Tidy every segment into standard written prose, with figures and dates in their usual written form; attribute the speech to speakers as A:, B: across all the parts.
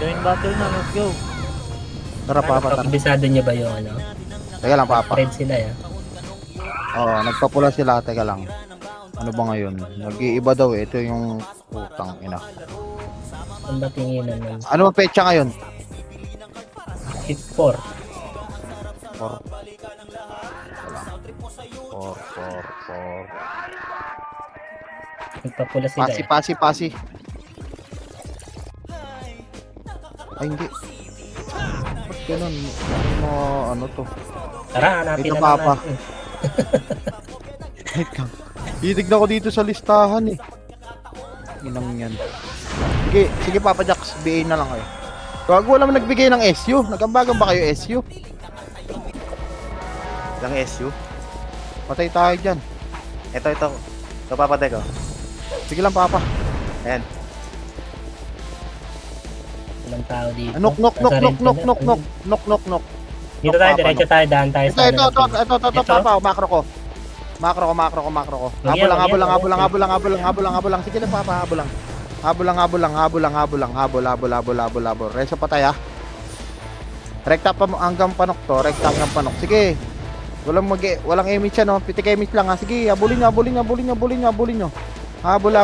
A: Join battle na, let's go.
B: Tara Papa, tara.
C: Kabisado niyo ba yung ano?
B: Teka lang Papa.
C: Red sila ya.
B: Oo, nagpapula sila. Teka lang. Ano ba ngayon? Nag-iiba daw eh. Ito yung putang ina.
C: Ang ba tinginan nun?
B: Ano ang petsa ngayon?
C: Hit 4.
B: 4. 4.
C: Nagpapula sila
B: Pasi,
C: eh.
B: pasi. Ay, hindi. Ba't ganun? Ano to?
C: Tara, hanapin
B: Ito,
C: na
B: Papa.
C: natin.
B: Wait lang. Titignan ko dito sa listahan eh. Inang yan. Sige Papa Jax, BA na lang kayo. Kag wala man nagbigay ng SU. Nagambagan ba kayo SU?
D: Lang SU.
B: Patay tayo dyan.
D: Ito. Ito papatay ko.
B: Sige lang Papa.
D: Ayan.
C: Walang tao dito.
B: Knock.
C: Dito tayo, diretso tayo, daan tayo sa
B: Ito, Papa, makro ko. Makro ko. Habol lang. Sige lang Papa, habol lang. Habol. Reso pa tayo. Rekta pa hanggang panok to, Sige. Walang image yan, no. Pitik image lang ha. Sige, habulin nyo. Habol.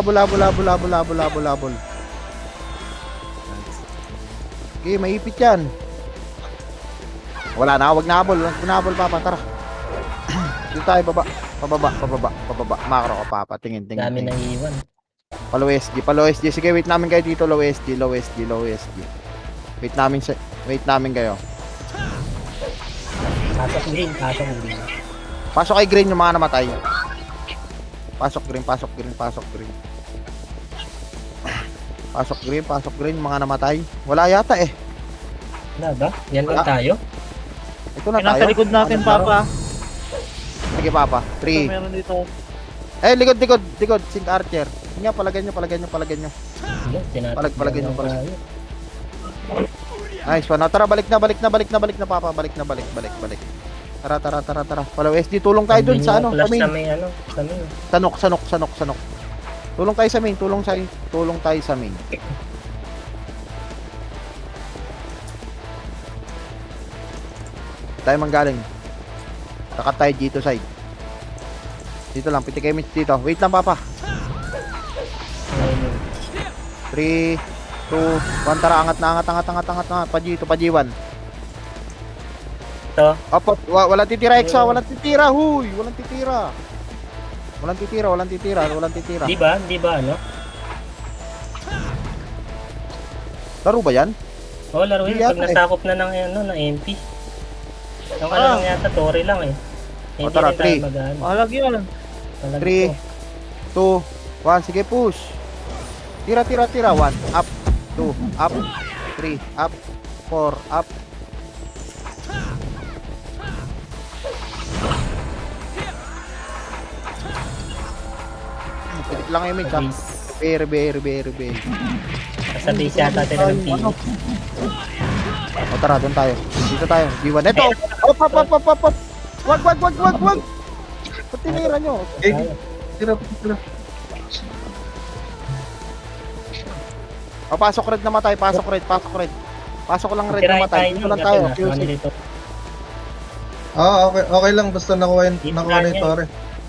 B: Sige, maipit yan. Wala na, wag na habol Papa, tara. Dito tayo, pababa. Makro ko Papa, tingin.
C: Dami nang iiwan.
B: Palo SD. Sige, wait namin kayo dito, low SD. Wait namin kayo.
C: Pasok green.
B: Pasok kay green yung mga namatay. Pasok green. Pasok green, mga namatay. Wala yata eh.
C: Wala ba? Yan lang tayo?
B: Ito na
A: Nasa
B: tayo.
A: likod natin, Papa.
B: Sige Papa.
A: Ito,
B: 3.
A: meron dito.
B: Likod. Sink archer. Nga, palagyan nyo.
C: Sige, tinatakbo
B: Palagyan nyo.
C: lang tayo.
B: Nice one. Tara, balik na Papa. Balik. Tara. Palo SD, tulong tayo dun sa ano, sa
C: Plus
B: main.
C: sa main, sa main.
B: Sanok. Tulong tayo sa main. Tayo manggaling. Takat tayo dito side. Dito lang, pitik image dito. Wait lang Papa. 3, 2, 1, tara, angat na. Pa G1.
C: Ito.
B: Opo, walang titira Exa, walang titira, huy, walang titira.
C: Di ba ano?
B: Laro ba yan?
C: Oo, laro
B: Di
C: yun. Pag
B: yata eh.
C: nasakop na ng MP. Yung ano lang yata, Tori lang eh. Hindi
B: tara,
C: rin tayo
B: 3.
C: mag-ano.
A: Mahalag yun.
B: 3, 2, 1, sige push. Tira, 1, up, 2, up, 3, up, 4, up. Pilit lang yung image ha. Rebe.
C: Sa base yata sila ng team.
B: O tara, doon tayo. Dito tayo. G1. Ito! Op! Wag! Ba't tinira nyo?
E: Tira.
B: O, pasok red namatay. Pasok red. Pasok lang red
C: Tirahin
B: namatay. Dito lang tayo.
C: Dito.
E: Okay lang, basta nakuha yung Tore.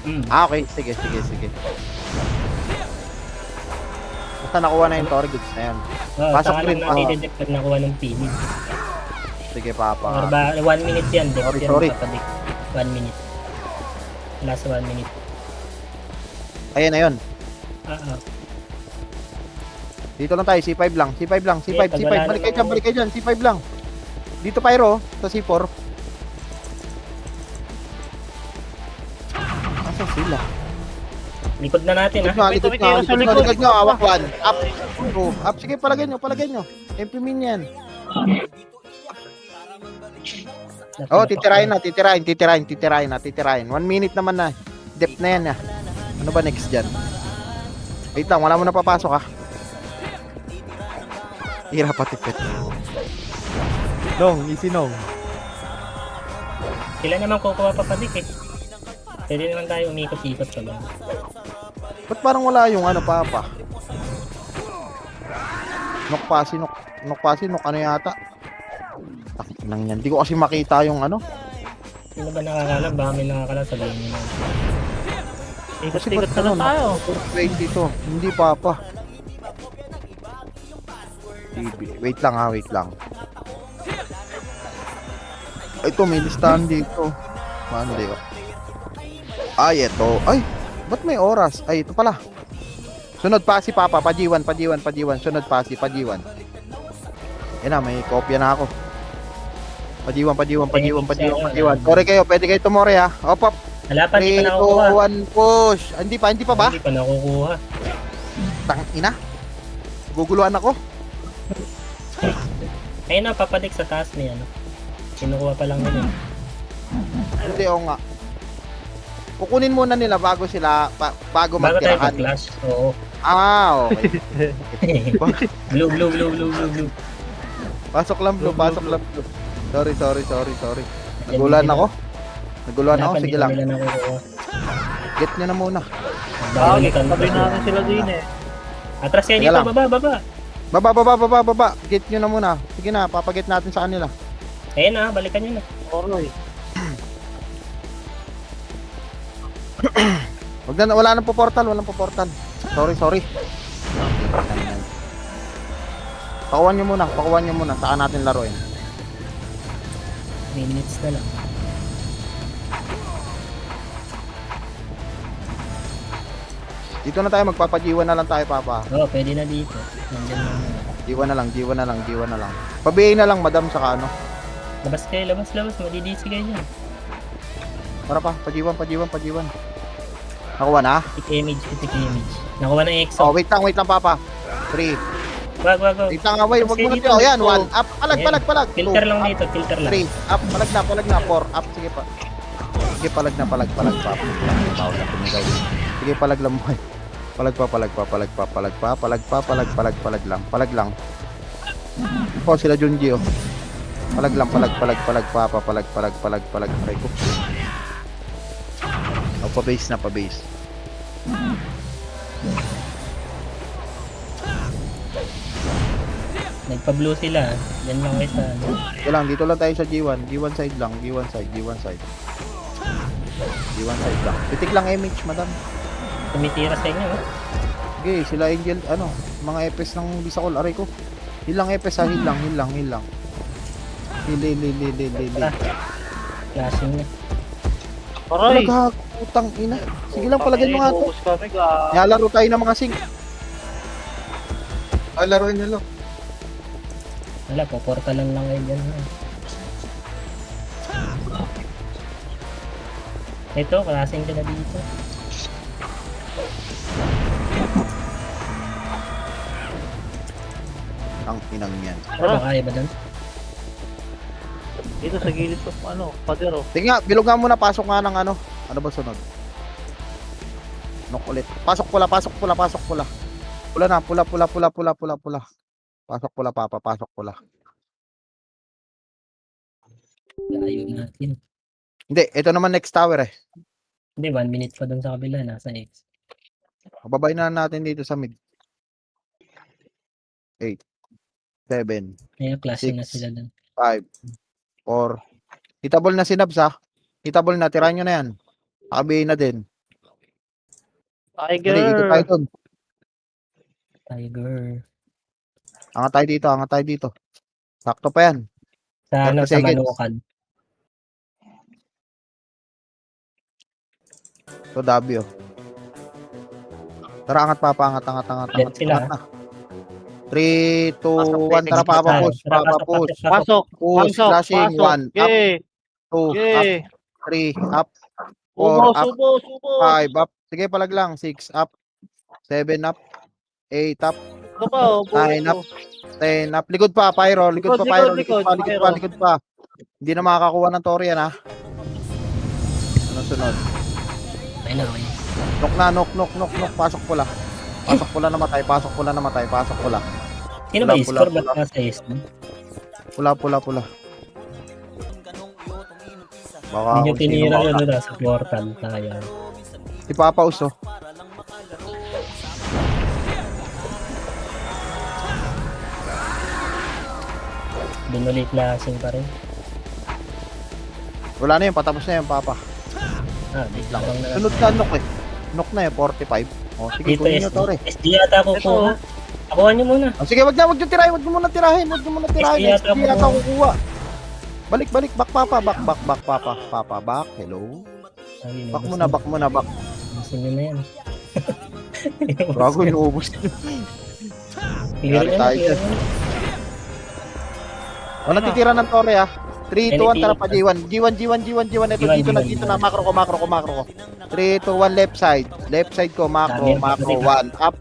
B: Okay. Sige. Basta nakuha na yung Torre goods na yan. Pasok green,
C: Saka lang natin pag nakuha ng pili.
B: Sige,
C: Or
B: Papa.
C: ba, 1 minute yan.
B: Sorry.
C: 1 minute. Last 1 minute.
B: Ayan na yun. Dito lang tayo. C5 lang. Balik kayo dyan. C5 lang. Dito Pyro. Sa C4. Asan sila?
C: Likod na natin ha.
B: Likod nyo. Awak 1. Up. 2. Up. Sige, palagay nyo. MP min yan. Oh, titirahin. 1 minute naman na. Depth na yan ha. Ano ba next dyan? Wait lang, wala mo na papasok ha. Tira pa tipid. Easy nong.
C: Sila naman kukuha pa padik eh. Pwede naman tayo umikot-ikot sa lang.
B: Ba't parang wala yung ano, Papa? Nok pa, sinok. Nok pa si Nok ano yata. Nang yan. Di ko kasi makita yung ano.
C: Sino ba nakakalam? Baka may nakakalam sa game nyo.
A: Ikot-ikot na lang tayo.
B: 20 to. Hindi papa. Wait lang ha, wait lang. Ito, may listahan dito. Mandi oh. Ay, ito. Ay, ba't may oras? Ay, ito pala. Sunod pa si Papa, pajiwan. Sunod pa si pajiwan. Yan na, may kopya na ako. Pajiwan. Sorry kayo, pwede kayo tumore ha. Op.
C: Wala pa, hindi
B: 3,
C: pa nakukuha.
B: 2, 1, push. Hindi pa ba?
C: Hindi pa nakukuha.
B: Tang ina. Guguluhan ako.
C: Ayun na, papadik sa taas niya. Ano? Kinukuha pa lang nila.
B: Hindi, o nga. Kukunin muna nila bago sila, bago
C: Bago tayo
B: magtirahan.
C: mag-clash. Oo.
B: Ah, okay.
C: Blue.
B: Pasok lang blue. Sorry. Nagulan ako. Sige lang.
C: Nila nakukuha.
B: Get nyo na muna.
A: Bakit? Tabi namin sila din eh.
C: Atras kayo
B: Sige
C: dito,
B: lang.
C: baba.
B: Baba. Get nyo na muna. Sige na, papaget natin sa kanila.
C: Ayun na, balikan nyo na.
A: Oroy.
B: Wala nang po portal. Sorry. Pakuhan nyo muna. Saan natin laruin?
C: 3 minutes na lang.
B: Dito na tayo, magpapajiwan na lang tayo, Papa.
C: Oo, pwede na dito. Nandiyan lang.
B: Jiwan na lang. Pabiyain na lang, madam, saka ano.
C: Labas kayo. Madidisi kayo dyan.
B: Para pa, pajiwan. Nakuha na?
C: Pick image. Nakuha ng EXO.
B: Oh, wait lang, Papa. 3.
C: Wag.
B: Wait lang, wag mo
C: Sige,
B: na. Oh, yan,
C: dito.
B: 1. Up, palag.
C: Filter
B: 2,
C: lang
B: up,
C: dito, filter lang.
B: 3. Up, palag na. 4. Up, sige pa. Sige, palag, Papa. Bawal na tumigay. Sige, palag lang mo. Palag lang. Oh, sila Junji, oh. Palag lang, Papa. Aray ko. Oh, pa-base.
C: Nagpa-blue sila. Yan lang kayo sa ano.
B: Dito lang tayo sa G1. G1 side lang. Titik lang image, madam.
C: Tumitira sa inyo. Oh.
B: Okay, sila Angel, mga epes ng Bisacol, aray ko. Hilang epes ha, hilang. Hil.
C: Flashing na.
A: Oroy.
B: Nagkakutang ina. Sige lang, palagyan mo nga to.
A: Focus kami ka.
B: Nalaro tayo ng mga sing.
E: Laruin nyo lang.
C: Wala po, portalan lang kayo dyan. Ito, klaseng sila dito.
B: Ang inang yan.
C: Ano ba kaya ba dun?
A: Dito sa gilid ko, padero.
B: Sige nga, bilog nga muna, pasok nga ng ano. Ano ba sunod? Nok ulit. Pasok pula. Pula na, pula. Pasok pula, Papa, pasok pula.
C: Layo natin.
B: Hindi, ito naman next tower eh.
C: Hindi, 1 minute pa dun sa kabila. Nasa X.
B: Babay na natin dito sa mid. 8, 7,
C: Ngayon, klase na
B: 6.
C: sila dun.
B: 5, 4. Hitable na si Nabs ha. Hitable na, tirahan nyo na yan. Nakabihin na din. Dali, ikot tayo dun.
C: Tiger.
B: Angat tayo dito. Sakto pa yan.
C: Sa
B: 30
C: ano, sa
B: seconds.
C: Manukan.
B: So, W. Tara, angat, Papa. Angat.
C: Let sila.
B: Angat na. 3, 2, 1. Tara, Papa, push. Papa, push.
A: Pasok.
B: Push, flashing. 1, up,
A: Okay.
B: 2, up,
A: Okay.
B: 3, up, 4, up,
A: Subo.
B: 5, up. Sige, palag lang. 6, up. 7, up. 8, up.
A: Ito pa,
B: 9, up. 10, up. Likod pa, Pyro. Likod pa. Hindi na makakakuha ng Tori yan, ha. Ano sunod?
C: Ay na, okay.
B: Nok. Pasok pula namatay.
C: Sino ba
B: Pula,
C: i-score?
B: pula,
C: Ba't nasa S?
B: Pula. Baka
C: Hindi nyo
B: kung sino
C: tinira
B: maka-
C: yun na sa portal tayo.
B: Si Papa Uso.
C: Binulit lasing pa rin.
B: Wala na yun, patapos na yun, Papa.
C: Wait lang.
B: Sunod na knock eh. Knock na yun, 45. O, sige,
C: Dito
B: kunin nyo,
C: SD.
B: Tore.
C: SD yata ako
A: Ito,
C: kuha. Akuha niyo muna.
B: O, sige, wag nyo tirahin, wag nyo muna tirahin.
C: SD yata
B: SD yata
C: ako.
B: kukuha. Balik, back, Papa. Back, Papa, back. Hello. Back muna.
C: Gusto niyo na yan.
B: Bago inuubos.
C: Clear
B: Yari
C: yan,
B: tayo
C: clear
B: dyan.
C: yan.
B: O, natitira ng Tore, ah. 3, 2, 1, tara pa, G1. Ito, dito na, macro ko. 3, 2, 1, left side ko, macro, 1, up,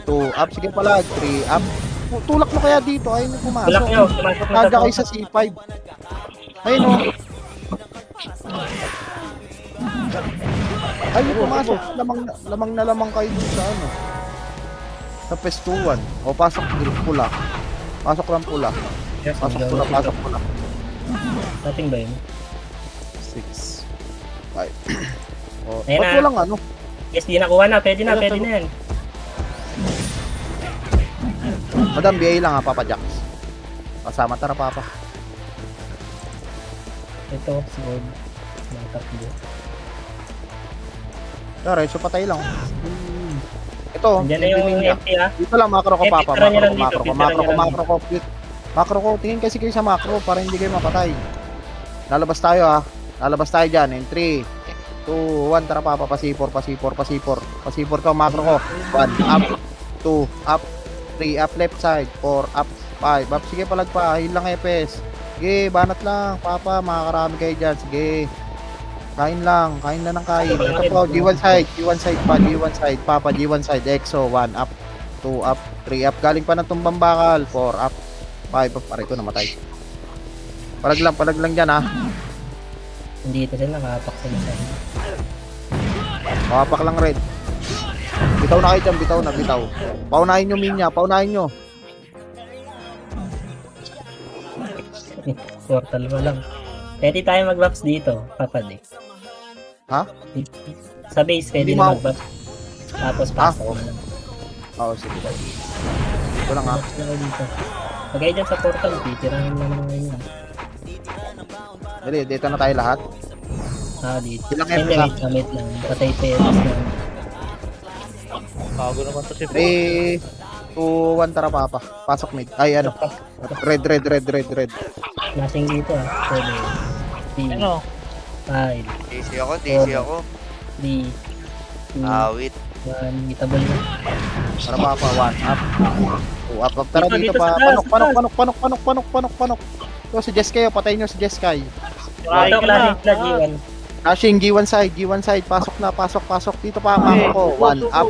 B: 2, up, sige pala, 3, up. Tulak mo kaya dito, ayun yung
C: Tulak
B: pumasok.
C: niyo. Pumasok na
B: Kada kayo sa C5. Ayun o. Ayun pumasok, lamang kayo dun sa ano. Sa pestuan. O, pasok pula. Pasok lang pula.
C: Yes,
B: Pasok pula.
C: Dating ba yun?
B: 6, 5. O,
C: Ayun
B: ba't
C: na.
B: walang ano?
C: SD nakuha na. Pwede na yan.
B: Madam, BA lang ha, Papa Jax. Kasama, tara Papa.
C: Ito, si Gold. Natakbo.
B: Tara, so patay lang. Ito,
C: Diyan na yung
B: niya.
C: empty ha.
B: Dito lang, macro ko
C: Eh,
B: Papa.
C: picturean niyo lang dito,
B: Macro
C: picturean niyo lang
B: ko. Macro ko, tingin kasi kayo sa macro para hindi kayo mapatay. Lalabas tayo ha. Lalabas tayo dyan in 3, 2, 1, tara Papa, pasipor ka, macro ko. 1, up, 2, up, 3, up left side, 4, up, 5, up, sige palag pa, heal lang EPS. Sige, banat lang, Papa, makakarami kayo dyan, sige. Kain lang ng kain. Ito po, G1 side, Papa, G1 side, EXO, 1, up, 2, up, 3, up, galing pa ng tumbang bakal, 4, up, 5, up, pare ko namatay. Palag lang dyan ha.
C: Hindi ito sila. Nakapak sila sa inyo.
B: Makapak lang red. Bitaw na kayo dyan, bitaw. Paunahin nyo Minya,
C: Portal mo lang. Pwede tayo mag-buffs dito, Papad eh.
B: Ha?
C: Sa base, pwede
B: Hindi
C: na
B: mo-
C: mag-buffs. Tapos
B: Ah,
C: pasta mo lang.
B: Oo, sige. Ito lang ha.
C: Buffs na kayo dito. Pag kayo dyan sa portal, titirahin lang naman ngayon.
B: Dali, dito na tayo lahat.
C: Dito.
B: Ilang
C: Hindi,
B: episodes,
C: wait lang. Patay pesos lang.
A: Bago naman to si Bo.
B: 3, 2, 1, tara Papa. Pasok mid. Ay, ano. Red.
C: Lasing dito ah. Pwede. 3,
A: Ano?
C: 5,
D: DC ako.
C: 3, 2,
D: Awit.
C: 1. Gitabal na.
B: Tara Papa, 1, up. 2, up. Tara
C: Dito,
B: dito
C: dito
B: pa.
C: sa taas,
B: Panok. Ito, si Jess kayo. Patayin nyo si Jess kayo.
A: Try
C: Ito,
A: ka na.
C: klase sila, G1.
B: Dashing, G1 side. Pasok. Dito pa, mako ko. 1, up.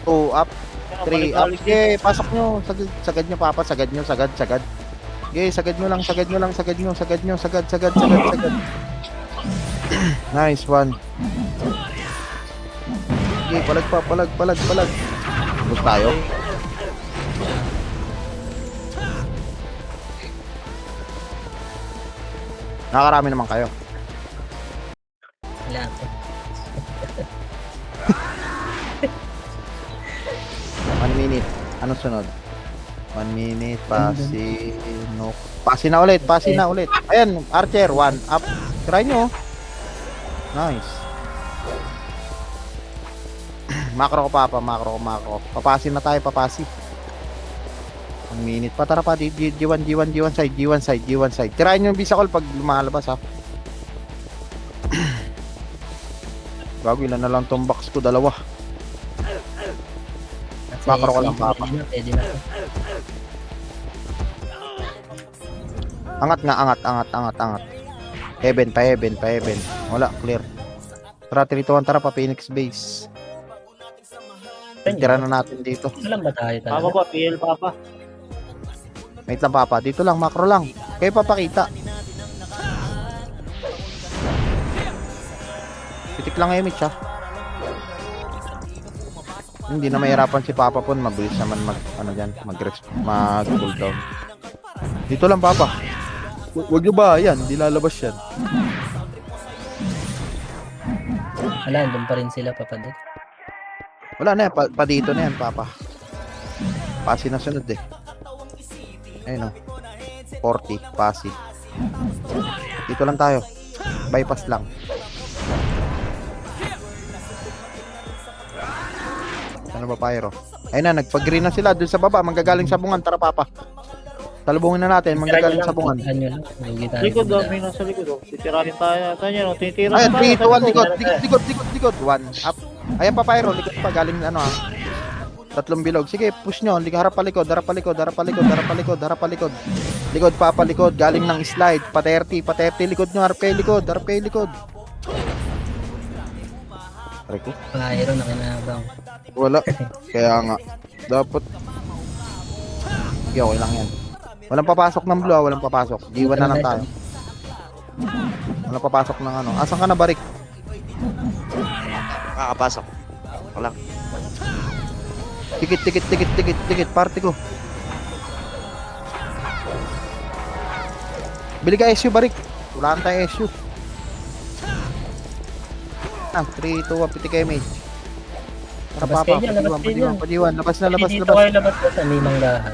B: 2, up. 3, up. Sige, pasok nyo. Sagad nyo, Papa. Sagad. Sige, sagad nyo lang. Sagad. Nice one. Sige, palag. Bus tayo. Nakakarami naman kayo.
C: Wala ako.
B: 1 minute. Ano sunod? 1 minute. Pasi na ulit. Ayan, Archer. 1 up. Try nyo. Nice. Macro ko Papa. Papasi na tayo. 1 minute pa. Tara pa. G1 side. Tirahin nyo yung visa call pag lumalabas ha. Bago ilan na lang tong box ko. 2.
C: Kasi
B: Macro ko lang, Papa.
C: Pwede na.
B: Angat. Heaven. Wala, clear. Tara, 3 to 1, tara pa, Phoenix base. Tira na natin dito.
C: Alam ba tayo
A: Papa
C: talaga?
A: ba? PL Papa.
B: Wait lang, Papa. Dito lang, macro lang. Kayo papakita. Pitik lang kayo, Mitch, ha? Hindi na mahirapan si Papa po. Mabilis naman mag-cool down. Dito lang, Papa. Huwag nyo ba? Yan, hindi lalabas yan.
C: Wala, doon pa rin sila papadag.
B: Wala na yan, pa dito na yan, Papa. Pasi na sunod eh. Ayun o. 40, pasi. Dito lang tayo. Bypass lang. Ano ba, Pyro? Ayun na, nagpag-green na sila. Doon sa baba, manggagaling sabungan. Tara, Papa. Talubungin na natin, manggagaling sabungan.
A: Sa likod daw, may nasa likod daw. Titirahin tayo. Tayo no, tinitira
B: Ayan,
A: na
B: 3, 2, 1,
A: tayo.
B: likod. 1, up. Ayan pa, Pyro, likod pa. Galing, ano ah. Tatlong bilog. Sige, push nyo. Harap palikod. Likod, Papa, likod. Galing ng slide. Pa 30, likod nyo. Harap kayo, likod. Aray ko.
C: Pyro na kinabang.
B: Wala. Kaya nga. Dapat. Okay, okay lang yan. Walang papasok ng blue, walang papasok. G1 na lang tayo. Walang papasok ng ano. Asan ka na, Barik?
D: Makakapasok. Wala.
B: Tikit. Party ko. Bili ka SU, Barik. Wala kang tayo SU. 3, 2, 1, pitik image. Tara,
C: Labas
B: Papa.
C: kayo dyan, labas kayo dyan.
B: Pajiwan. Labas na.
C: Dito kayo labas ko sa may manggahan.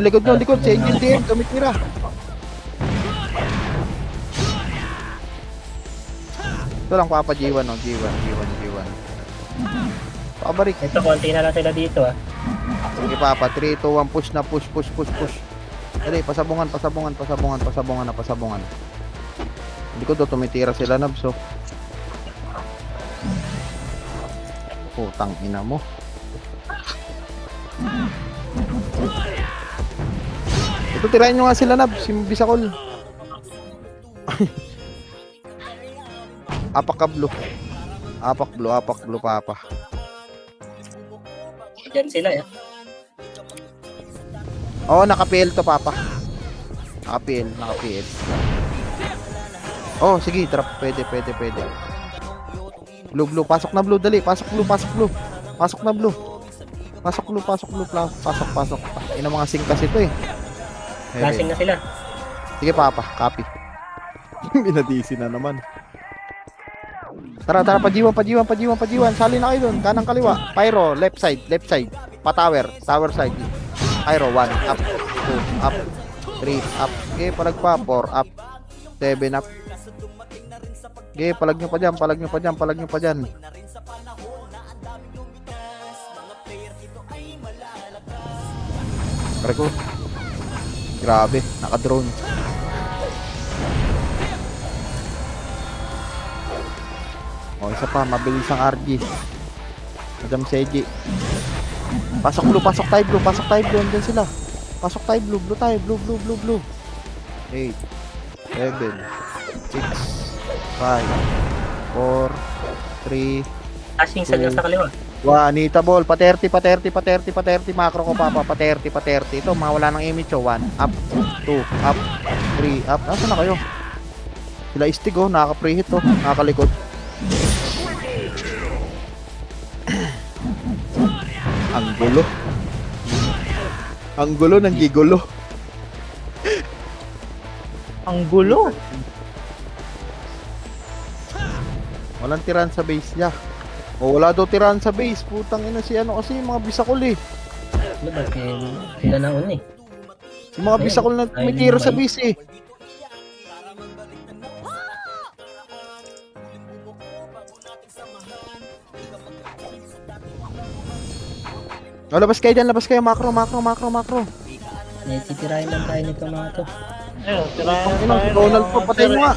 B: Likod. Sa engine din. Tumitira. Ito lang, Papa, G1, no? G1. Pabarik.
C: Ito, konti na lang sila dito ah.
B: Sige, Papa. 3, 2, 1. Push na. Push. Dali, pasabungan. Likod, tumitira sila, Nabs, oh. Putang ina mo. Ito, tirahin nyo nga sila, Nab. Si Bisakol. Apak blue, Papa.
C: Diyan sila eh.
B: Oo, naka-PL to, Papa. Naka-PL. Oh, sige, drop. Pwede. Blue. Pasok na blue, dali. Pasok blue. Pasok. Ina mga singkas ito eh.
C: Lasing na sila.
B: Sige, Papa. Copy. Binadisi na naman. Tara, pajiwan. Sali na kayo dun. Kanang kaliwa. Pyro, left side. Pa-tower side. Pyro, 1, up. 2, up. 3, up. Okay, palag pa. 4, up. 7, up. Okay, palag nyo pa dyan. Pare ko. Grabe, naka-drone. Oh, isa pa, mabilis ang RG. Madam Seji. Pasok tayo blue, andyan sila. Pasok tayo blue, blue. 8, 7, 6, 5, 4, 3,
C: Lasing sa sa kaliwa.
B: Anita ball, pa 30, macro ko, Papa, pa 30. Ito, mawala ng image, 1, up, 2, up, 3, up. Nasaan na kayo? Sila istig, nakaka-preheat, nakakalikod. Ang gulo ng gigulo.
A: Ang gulo.
B: Walang tirahan sa base niya. Wala daw tirahan sa base. Putang ina si kasi mga Bisakol eh.
C: Ano ba? Sila na una eh.
B: Si mga Bisakol na tumitira sa base eh. Labas kayo, macro.
C: Titirahin lang tayo nito mga to.
A: Ayun, tirahin
B: Si
A: tayo.
B: Ronald po, patay mo nga.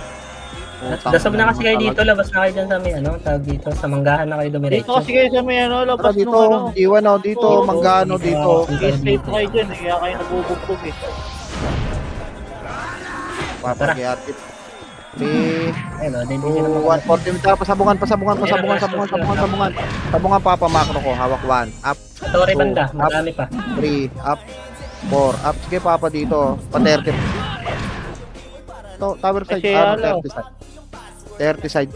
C: Dasab na kasi kayo dito, labas na kayo dyan sa may tawag dito, sa manggahan na kayo
A: Dito
C: dumiretso.
A: kasi kayo sa may labas
B: Dito,
A: nung
B: Iwan dito,
A: Oo.
B: Manggano dito.
A: I-straight kayo dyan kaya kayo nabubugbog eh.
B: Papagyatid. 3,
C: Ayun, din
B: 2,
C: sila
B: 1, 40 pasabungan, Papa, macro ko, hawak 1, up,
C: Torre banda, marami pa.
B: 3, up, 4, up, sige Papa dito, pa 30. Tower side,
A: Kasi
B: 30 side,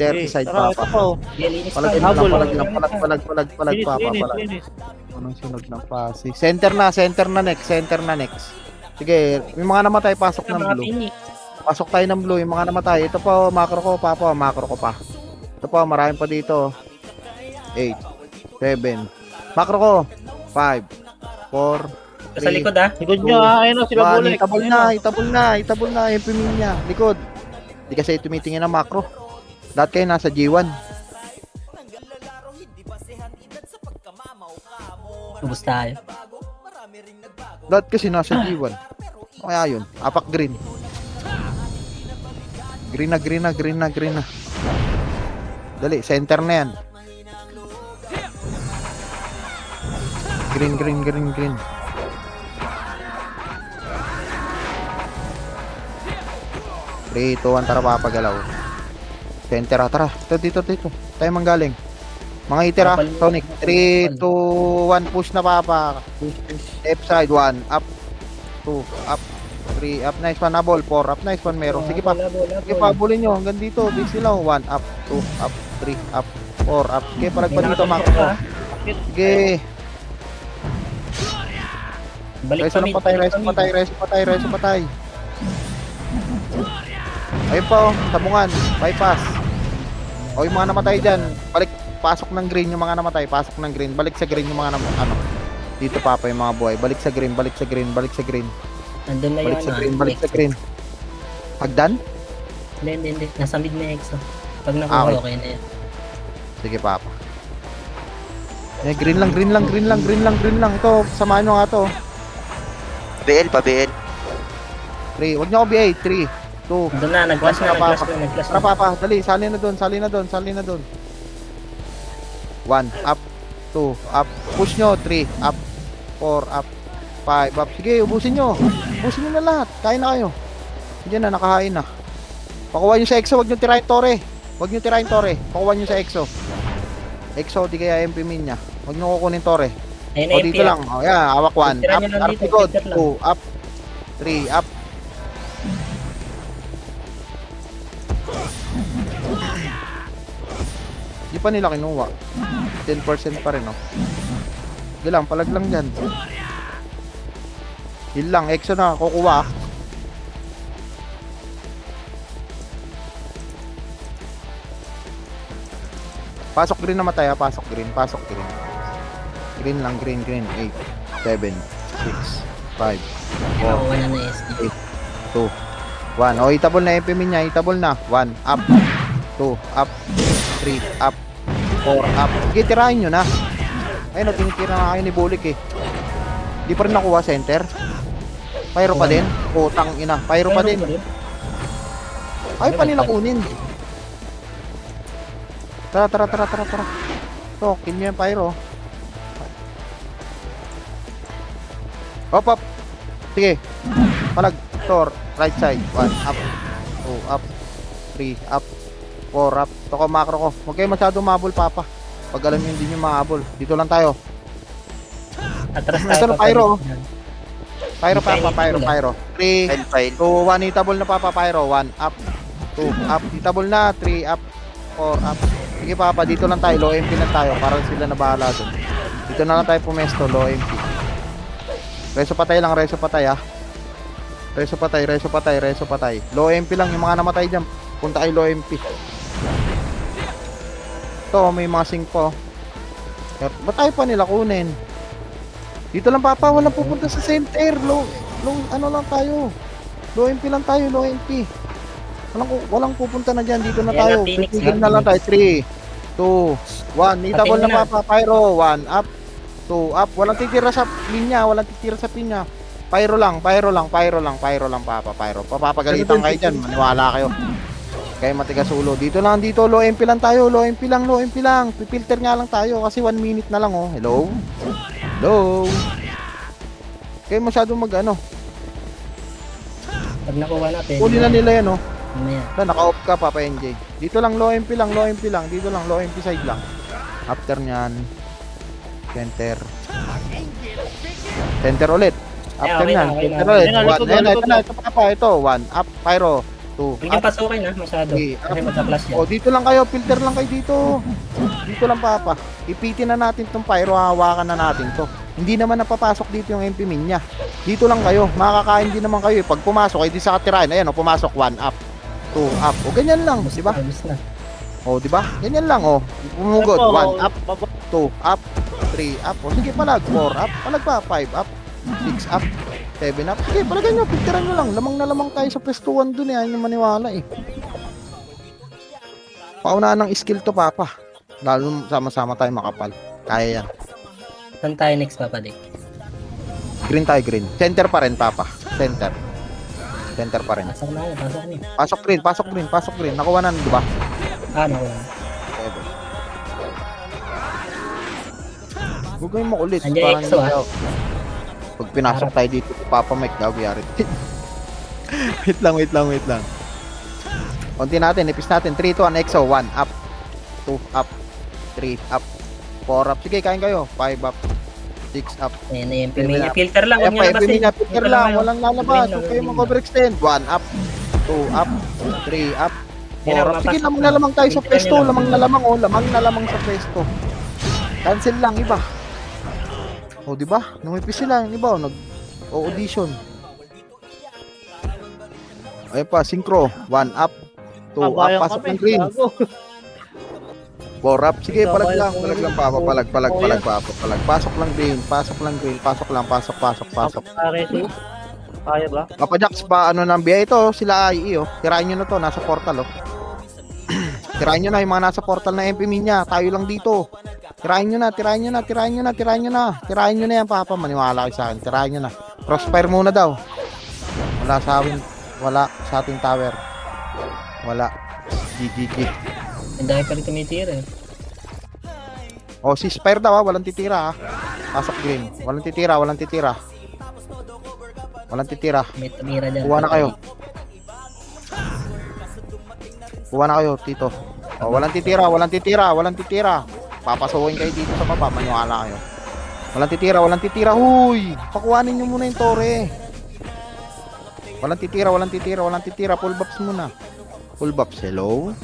A: Tara, ito
B: Papa.
A: po.
C: Linis pa.
B: Palag
A: Habol.
B: Papa,
A: Linis.
B: Anong sunog ng pasi? Center na next. Sige, may mga namatay, pasok ng
C: Mga
B: blue.
C: pini.
B: Pasok tayo ng blue, yung mga namatay. Ito po, macro ko, Papa, macro ko pa. Ito po, maraming pa dito. 8, 7. Macro ko, 5, 4,
C: Sa likod ah.
A: Likod nyo ayun o, sila
B: One,
A: Bulek.
B: itabol na, itabol na, itabol na, yung pimin niya. Likod. Di kasi tumitingin ng macro. Lahat kayo nasa G1.
C: Ubus tayo.
B: Lahat kasi nasa G1. Kaya yun, apak green. Green na, green na, green na, green na. Dali, center na yan. Green, green, green, green. Three, 2, 1, tara papagalaw. Center, tara. Dito. Tayo manggaling. Mga itira, Sonic. 3, 2, 1, push na papa. Left side, 1, up. 2, up. 3, up. Nice one, abol. 4, up. Nice one, meron. Sige pa. Sige pa, abulin nyo. Hanggang dito. Big sila. 1, up. 2, up. 3, up. 4, up. Sige, palag pa dito, Mac. Sige.
C: Balik
B: Reso
C: pa
B: lang patay, reso patay. Ayun pa, tabungan. Bypass. O, yung mga namatay dyan. Balik. Pasok ng green yung mga namatay. Pasok ng green. Balik sa green yung mga ano. Dito papa yung mga buhay. Balik sa green.
C: Nandun na yun.
B: Balik sa green. Hagdan?
C: Hindi. Nasa mid na EXO. Pag nakuha, okay na yan.
B: Sige papa. Green lang. Ito, samahan nyo nga to.
D: BL pa, BL.
B: 3. Huwag nyo ako BA. 3, 2.
C: Doon na, nag-clash na.
B: Tara papa. Dali, sali na doon. 1, up. 2, up. Push nyo. 3, up. 4, up. 5, up. Sige, ubusin nyo na lahat. Kain na kayo. Diyan na, nakahain na. Pakuha nyo sa EXO. Huwag nyo tirahin Tore. Pakuha nyo sa EXO. EXO, di kaya MP min niya. Huwag nyo kukunin Tore.
C: Ayun
B: O,
C: na
B: dito lang. O, yan. Hawak 1.
C: Tira
B: Up.
C: nyo lang
B: Arap
C: dito,
B: likod.
C: picture lang.
B: 2, up. 3, up. Di pa nila kinuha. 10% pa rin, oh. Sige lang, palag lang dyan. Heal lang, EXO na, kukuha. Pasok green na matay, pasok green. Green lang, green. 8, 7, 6, 5, 4,
C: Nakuha na SD.
B: 2, 1. O, itabol na MP min niya, itabol na. 1, up. 2, up. 3, up. 4, up. Sige, tirahin nyo na. Ayun, tinitira na kayo ni Bulik eh. Di pa rin nakuha center. Pyro pa din. Putang ina. Pyro pa din. Ay pa nila kunin. Tara. To, kill nyo yung Pyro. Hop. Sige. Palag. Tor. Right side. 1, up. 2, up. 3, up. 4, up. Ito ko, macro ko. Huwag kayo masyado mabul, papa. Pag alam nyo hindi nyo mahabol. Dito lang tayo.
C: Atras
B: Ito na,
C: tayo.
B: Pyro. Pyro, papa. Pyro. 3,
D: File.
B: 2, 1. Itabol na, papa. Pyro. 1, up. 2, up. Itabol na. 3, up. 4, up. Sige, papa. Dito lang tayo. Low MP lang tayo. Para sila na bahala dun. Dito na lang tayo pumesto. Low MP. Reso patay lang. Reso patay. Low MP lang. Yung mga namatay dyan. Punta kayo low MP. Ito, may mga sync po. Ba't tayo pa nila kunin? Dito lang, papa. Walang pupunta sa center. Low, ano lang tayo. Low MP lang tayo. Walang pupunta na dyan. Dito na
C: Ayan
B: tayo.
C: na, Phoenix,
B: Pipigil na lang tayo. 3, 2, 1. Itabol na, papa. Pyro. 1, up. 2, up. Walang titira sa pinya. Pyro lang, papa. Pyro. Papapagalitan kayo dyan. Maniwala kayo. Kaya matigas ulo. Dito, low MP lang tayo. Low MP lang. Pipilter nga lang tayo kasi 1 minute na lang, oh. Hello. Kaya masyadong mag-ano.
C: Pag nakuha natin.
B: Uli na nila yan, oh.
C: Mamaya.
B: Naka-off ka, Papa NJ. Dito lang, low MP lang. Dito lang, low MP side lang. After nyan, center ulit. After
C: okay
B: nyan,
C: na.
B: center ulit.
A: Likod na.
B: Ito pa, ito. 1, up, Pyro. 2,
C: Huwag yung pasukin ha, masyado.
B: Okay,
C: Kasi magka-flash yan.
B: O, dito lang kayo, filter lang kayo dito. Dito lang, Papa. Ipitin na natin tong Pyro, hawakan na natin to. Hindi naman napapasok dito yung MP min niya. Dito lang kayo, makakain din naman kayo. Pag pumasok, ay di sa katirahin. Ayan, o, pumasok, 1 up, 2 up. O, ganyan lang, di ba? O, di ba? Ganyan lang, o. Pumugod, 1 up, 2 up, 3 up. O, sige, palag, 4 up, palag pa, 5 up. 6 up, 7 up. Sige, palagay nyo, picturean nyo lang. Lamang na lamang tayo sa pwestuhan dun eh. Ayaw nyo maniwala eh. Paunahan ng skill to, Papa. Lalo sama-sama tayo makapal. Kaya yan.
C: Saan tayo next, Papa Dick?
B: Green tayo, green. Center pa rin, Papa. Center. Center pa rin.
C: Pasok na ako, pasok na.
B: Pasok green, pasok green, pasok green. Nakuha na, di ba?
C: Ano?
B: Huwag kayong makulit.
C: Andiyan
B: Parang
C: EXO,
B: hindi daw. Pag pinasok tayo dito, Papa Mike daw, yari. wait lang. Konti natin, ipis natin. 3, 2, 1, EXO. 1, up. 2, up. 3, up. 4, up. Sige, kain kayo. 5, up. 6, up.
C: Ayan na yung Pimina. Filter lang, huwag
B: Ayan
C: nyo
B: pa,
C: labasin.
B: Pimina, filter lang.
C: kayo.
B: Walang lalabas. Huwag kayong mag-overextend. 1, up. 2, up. 3, up. 4, up. Sige, lamang na lamang tayo sa pwesto. Lamang na lamang, oh. Lamang na lamang sa pwesto. Cancel lang, iba. O, di ba? Numipis sila, yung iba, nag-audition. Ayun pa, synchro. 1 up. 2 up,
A: Kabayan
B: pasok
A: kami,
B: ng green.
A: gago.
B: 4 up. Sige, palag
A: Kabayan
B: lang,
A: ko
B: palag
A: rin.
B: lang, Papa. Palag,
A: Oo, yan.
B: palag. Pasok lang green, pasok lang green, pasok lang, pasok.
A: Resi. Kaya ba?
B: Papa Jax, pa ano nang biya ito, sila IE, oh. Tirahin nyo na to, nasa portal, oh. Tirahin nyo na yung mga nasa portal na MP Minya. Tayo lang dito. Tirahin nyo na yan, Papa. Maniwala kayo sa akin. Tirahin nyo na. Crossfire muna daw. Wala sa ating tower. Wala. GGG.
C: Ang dami pa rin tumitira eh.
B: O, si Spire daw, walang titira, ha. Pasok green. Walang titira.
C: May tumira dyan.
B: Kuha na kayo, Tito. O, walang titira. Papasukin kayo dito sa baba, maniwala kayo. Walang titira. Huy! Pakuhanin nyo muna yung tore. Walang titira. Full buffs muna. Full buffs, hello?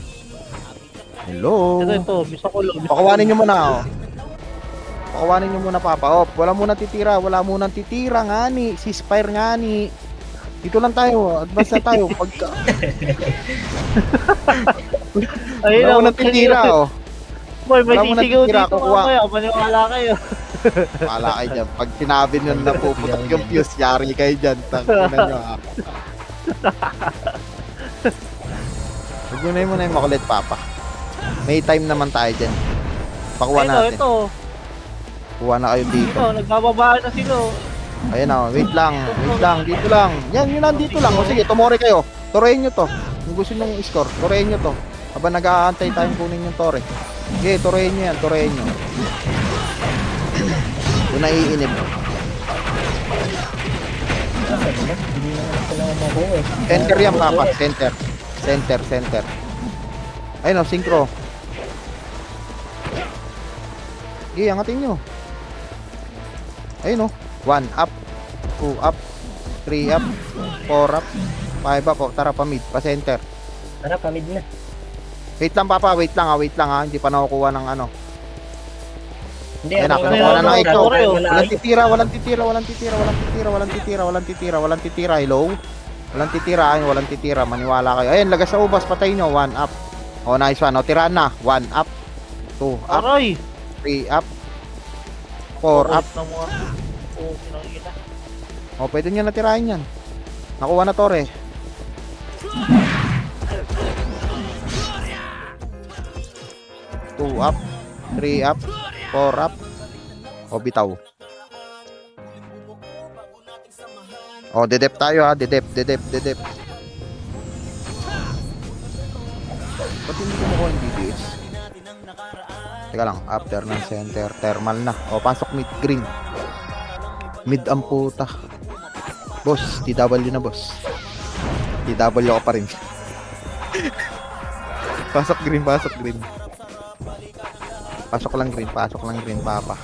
A: Ito, bisa ko lang.
B: Pakuhanin nyo muna, oh. Pakuhanin nyo muna, Papa. Oh, wala munang titira, ngani. Si Spire ngani. Dito lang tayo, advance na tayo. Pagka...
A: Ayun
B: Wala
A: na,
B: munang titira, oh.
A: Boy, may
B: Wala mo
A: sisigaw
B: natitira,
A: dito
B: kukuha.
A: mamaya. Maniwala kayo.
B: Wala kayo dyan. Pag sinabi nyo na puputok yung fuse, yari kayo dyan. Tangina nyo, ha. Huwag nyo na yun muna yung makulit, Papa. May time naman tayo dyan. Pakuha natin.
A: Ito.
B: Kuha na kayo dito.
A: Ito, nagbababaan na sila.
B: Ayun na, wait lang. Dito lang. Yan, yun lang, dito lang. O sige, tumore kayo. Torehin nyo to. Kung gusto nyo score, torehin nyo to. Habang nag-aantay tayong kunin yung tore. Sige, torehin nyo yan, torehin nyo. Doon naiinip.
C: Hindi naman sila mabuo eh.
B: Center yan, Papa. Center. Ayun o, synchro. Sige, angatin nyo. Ayun o. 1 up. 2 up. 3 up. 4 up. 5 up. O, tara pa mid. Pa center.
C: Tara, pamid na.
B: Wait lang, Papa. Wait lang ha. Hindi pa nakukuha ng ano.
C: Hindi,
B: Ayun na,
C: ako
B: kinukuha na ng ikaw.
A: Wala
B: Walang titira. Hello? Walang titira. Maniwala kayo. Ayun, lagas sa ubas. Patay nyo. 1 up. O, nice one. O, tiraan na. 1 up. 2 up.
A: Aray!
B: 3 up. 4 up.
A: Oo, pinangina.
B: O, pwede nyo natirahin yan. Nakuha na tore. Two up. 3 up. 4 up. O, bitaw. O, dedep tayo ha. Dedep. Ba't hindi ko makuha yung DBS? Teka lang, after ng center, thermal na. O, pasok mid, green. Mid ang puta. Boss, TW na boss. TW ka pa rin. Pasok green. Pasok lang green, Papa.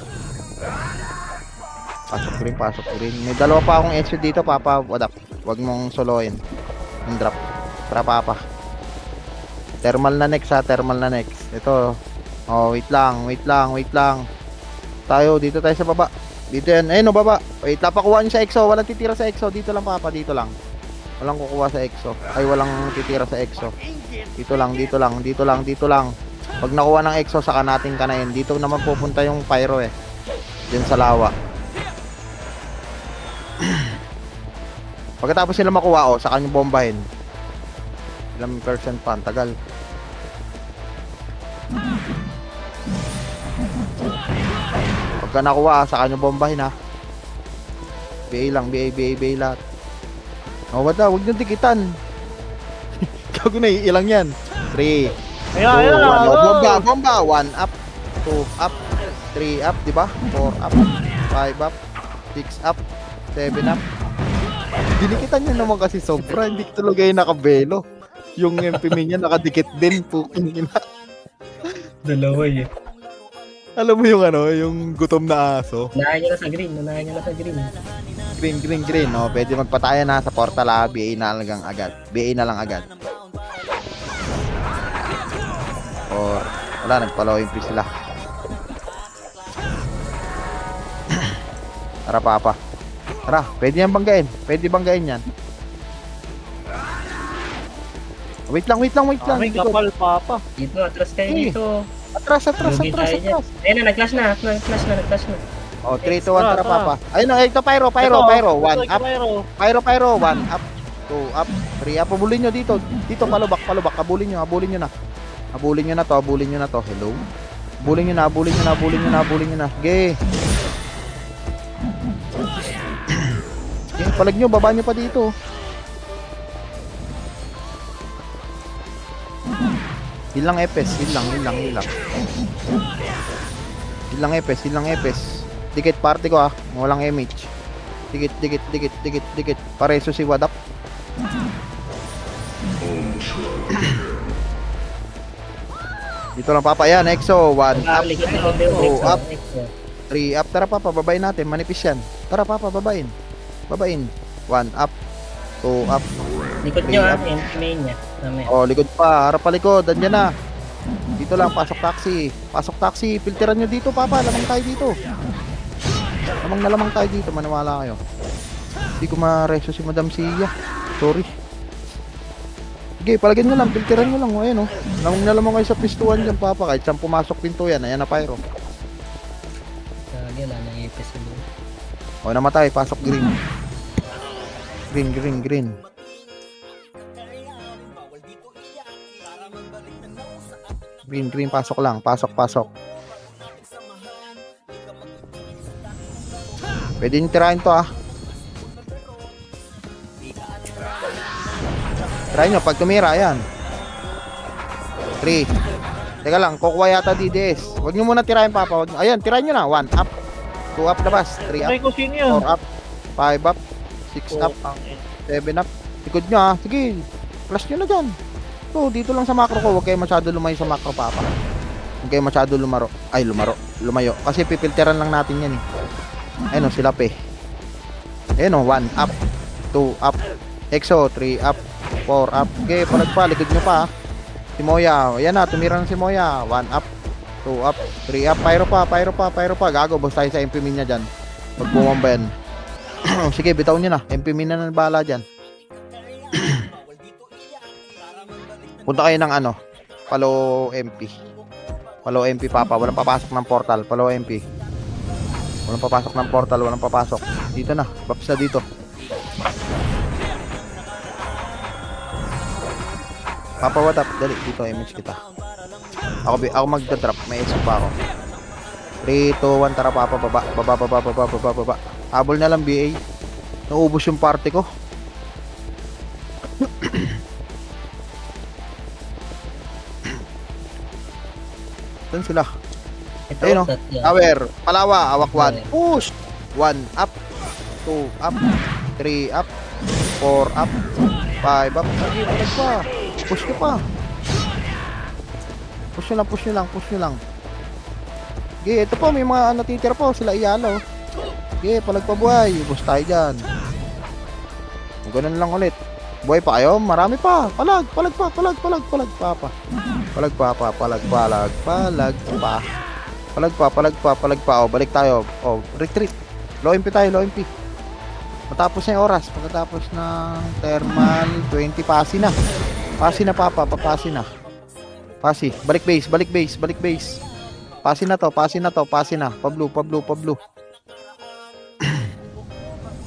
B: Pasok green. May dalawa pa akong exit dito, Papa. Wag mong soloin. Yung drop. Tara, Papa. Thermal na next. Ito. Oh, wait lang. Dito tayo sa baba. Dito yan. Ayun, baba. Wait, pakuha nyo sa EXO. Walang titira sa EXO. Dito lang, Papa. Dito lang. Walang kukuha sa EXO. Ay, walang titira sa EXO. Dito lang. Pag nakuha ng EXO, saka natin kanayin. Dito naman pupunta yung pyro eh. Diyan sa lawa. Pagkatapos nila makuha, oh, saka nyo bombahin. Ilang percent pa, ang tagal. Pagka nakuha, saka nyo bombahin ha. BA lang, BA lahat. Oh, wala, huwag nyo dikitan. Gago na, ilang yan. 3, 2, 1,
A: Ayan,
B: bomba, bomba. 1 up, 2 up, 3 up, di ba? 4 up, 5 up, 6 up, 7 up. Dinikitan nyo naman kasi sobra, hindi talaga yung nakabelo. Yung MP niya nakadikit din, puking ina.
C: Dalawa eh.
B: Alam mo yung ano, yung gutom na aso.
C: Unahan niya na sa green. Unahan niya na sa green.
B: Green, no? Pwede magpataya na sa portal ha, BA na lang agad. BA na lang agad. Or, wala, nagpalaw yung sila. Tara, papa. Tara, pwede yan banggain. Pwede banggain yan. Wait lang.
A: May kapal, papa.
C: Dito, atras kayo
B: Eh.
C: dito.
B: Atras.
C: Lugi tayo dyan. Ayun na, nag-clash na. Nag-clash na.
B: Oh, 3, 2, 1, tara,
A: Tara.
B: papa. Ayun na, ito, pyro. 1 up. Pyro, 1 up. 2 up. 3 up. Habulin nyo dito. Dito, palubak. Habulin nyo na. Habulin nyo na to. Hello? Habulin nyo na. Ge. Palag nyo, baba nyo pa dito. Hilang epes. Hilang epes. Dikit party ko walang MH. Dikit. Pareso si Wadap. Dito lang papa yan, EXO. 1 up,
C: Likod na konti yung
B: 2 up,
C: Exo.
B: 3 up. Tara papa, babayin natin, manipis yan. Tara papa, babayin. 1 up, 2 up.
C: Likod nyo MP main niya. Mamaya.
B: Oh, likod pa, harap pa likod, andyan na. Dito lang, pasok taxi. Filteran nyo dito papa, lamang tayo dito. Lamang tayo dito, maniwala kayo. Hindi ko ma-reso si Madam Sia. Sorry. Sige, palagyan nyo lang, filteran nyo lang. Ayan oh. Lamang kayo sa pistuan dyan papa, kahit saan pumasok pinto yan. Ayan na pyro.
C: Wala na ipis sa loob.
B: O, namatay, pasok green. Green. Green, pasok lang. Pasok. Pwede nyo tirahin to Try nyo, pag tumira, ayan. 3. Teka lang, kukuha yata DDS. Huwag nyo muna tirahin papa. Ayan, tirahin nyo na. 1 up, 2 up labas, 3 up,
A: Ay, ko sino yun?
B: 4 up, 5 up, 6 up, 7 up. Likod nyo sige. Plus nyo na dyan. So, dito lang sa macro ko. Huwag kayo masyado lumayo sa macro papa. Huwag kayo masyado lumayo. Kasi pipilteran lang natin yan Ayun sila Ayun 1 up, 2 up, EXO, 3 up, 4 up. Okay, palag pa, likod nyo pa Si Moya, ayan na, tumira na si Moya. 1 up, 2 up, 3 up. Pyro pa. Gago, boss tayo sa MP min niya dyan. Pag bumamba yan. Sige, bitaw nyo na. MP min na bala dyan. Punta kayo ng Palo MP. Palo MP papa, walang papasok ng portal. Palo MP. Walang papasok. Dito na, baps na dito. Papa, what up? Dali, dito image kita. Ako magda-drop, may EXO pa ako. 3, 2, 1, tara papa, baba. Habol na lang BA. Naubos yung party ko. Saan sila?
C: Ito,
B: Ayun Tower, Palawa, awak 1.
C: Okay.
B: Push! 1 up, 2 up, 3 up, 4 up, 5 up. Sige, balag pa. Push nyo pa. Push nyo lang. Sige, ito po, may mga natitira po. Sila iyalo. Sige, palag pa buhay. Ubus tayo dyan. Ganun lang ulit. Buhay pa kayo? Marami pa. Palag pa. O, balik tayo. O, retreat. Low MP tayo, low MP. Matapos na yung oras. Pagkatapos ng thermal 20, pasi na. Pasi na papa, papasi na. Pasi, balik base. Pasi na to. Pa blue.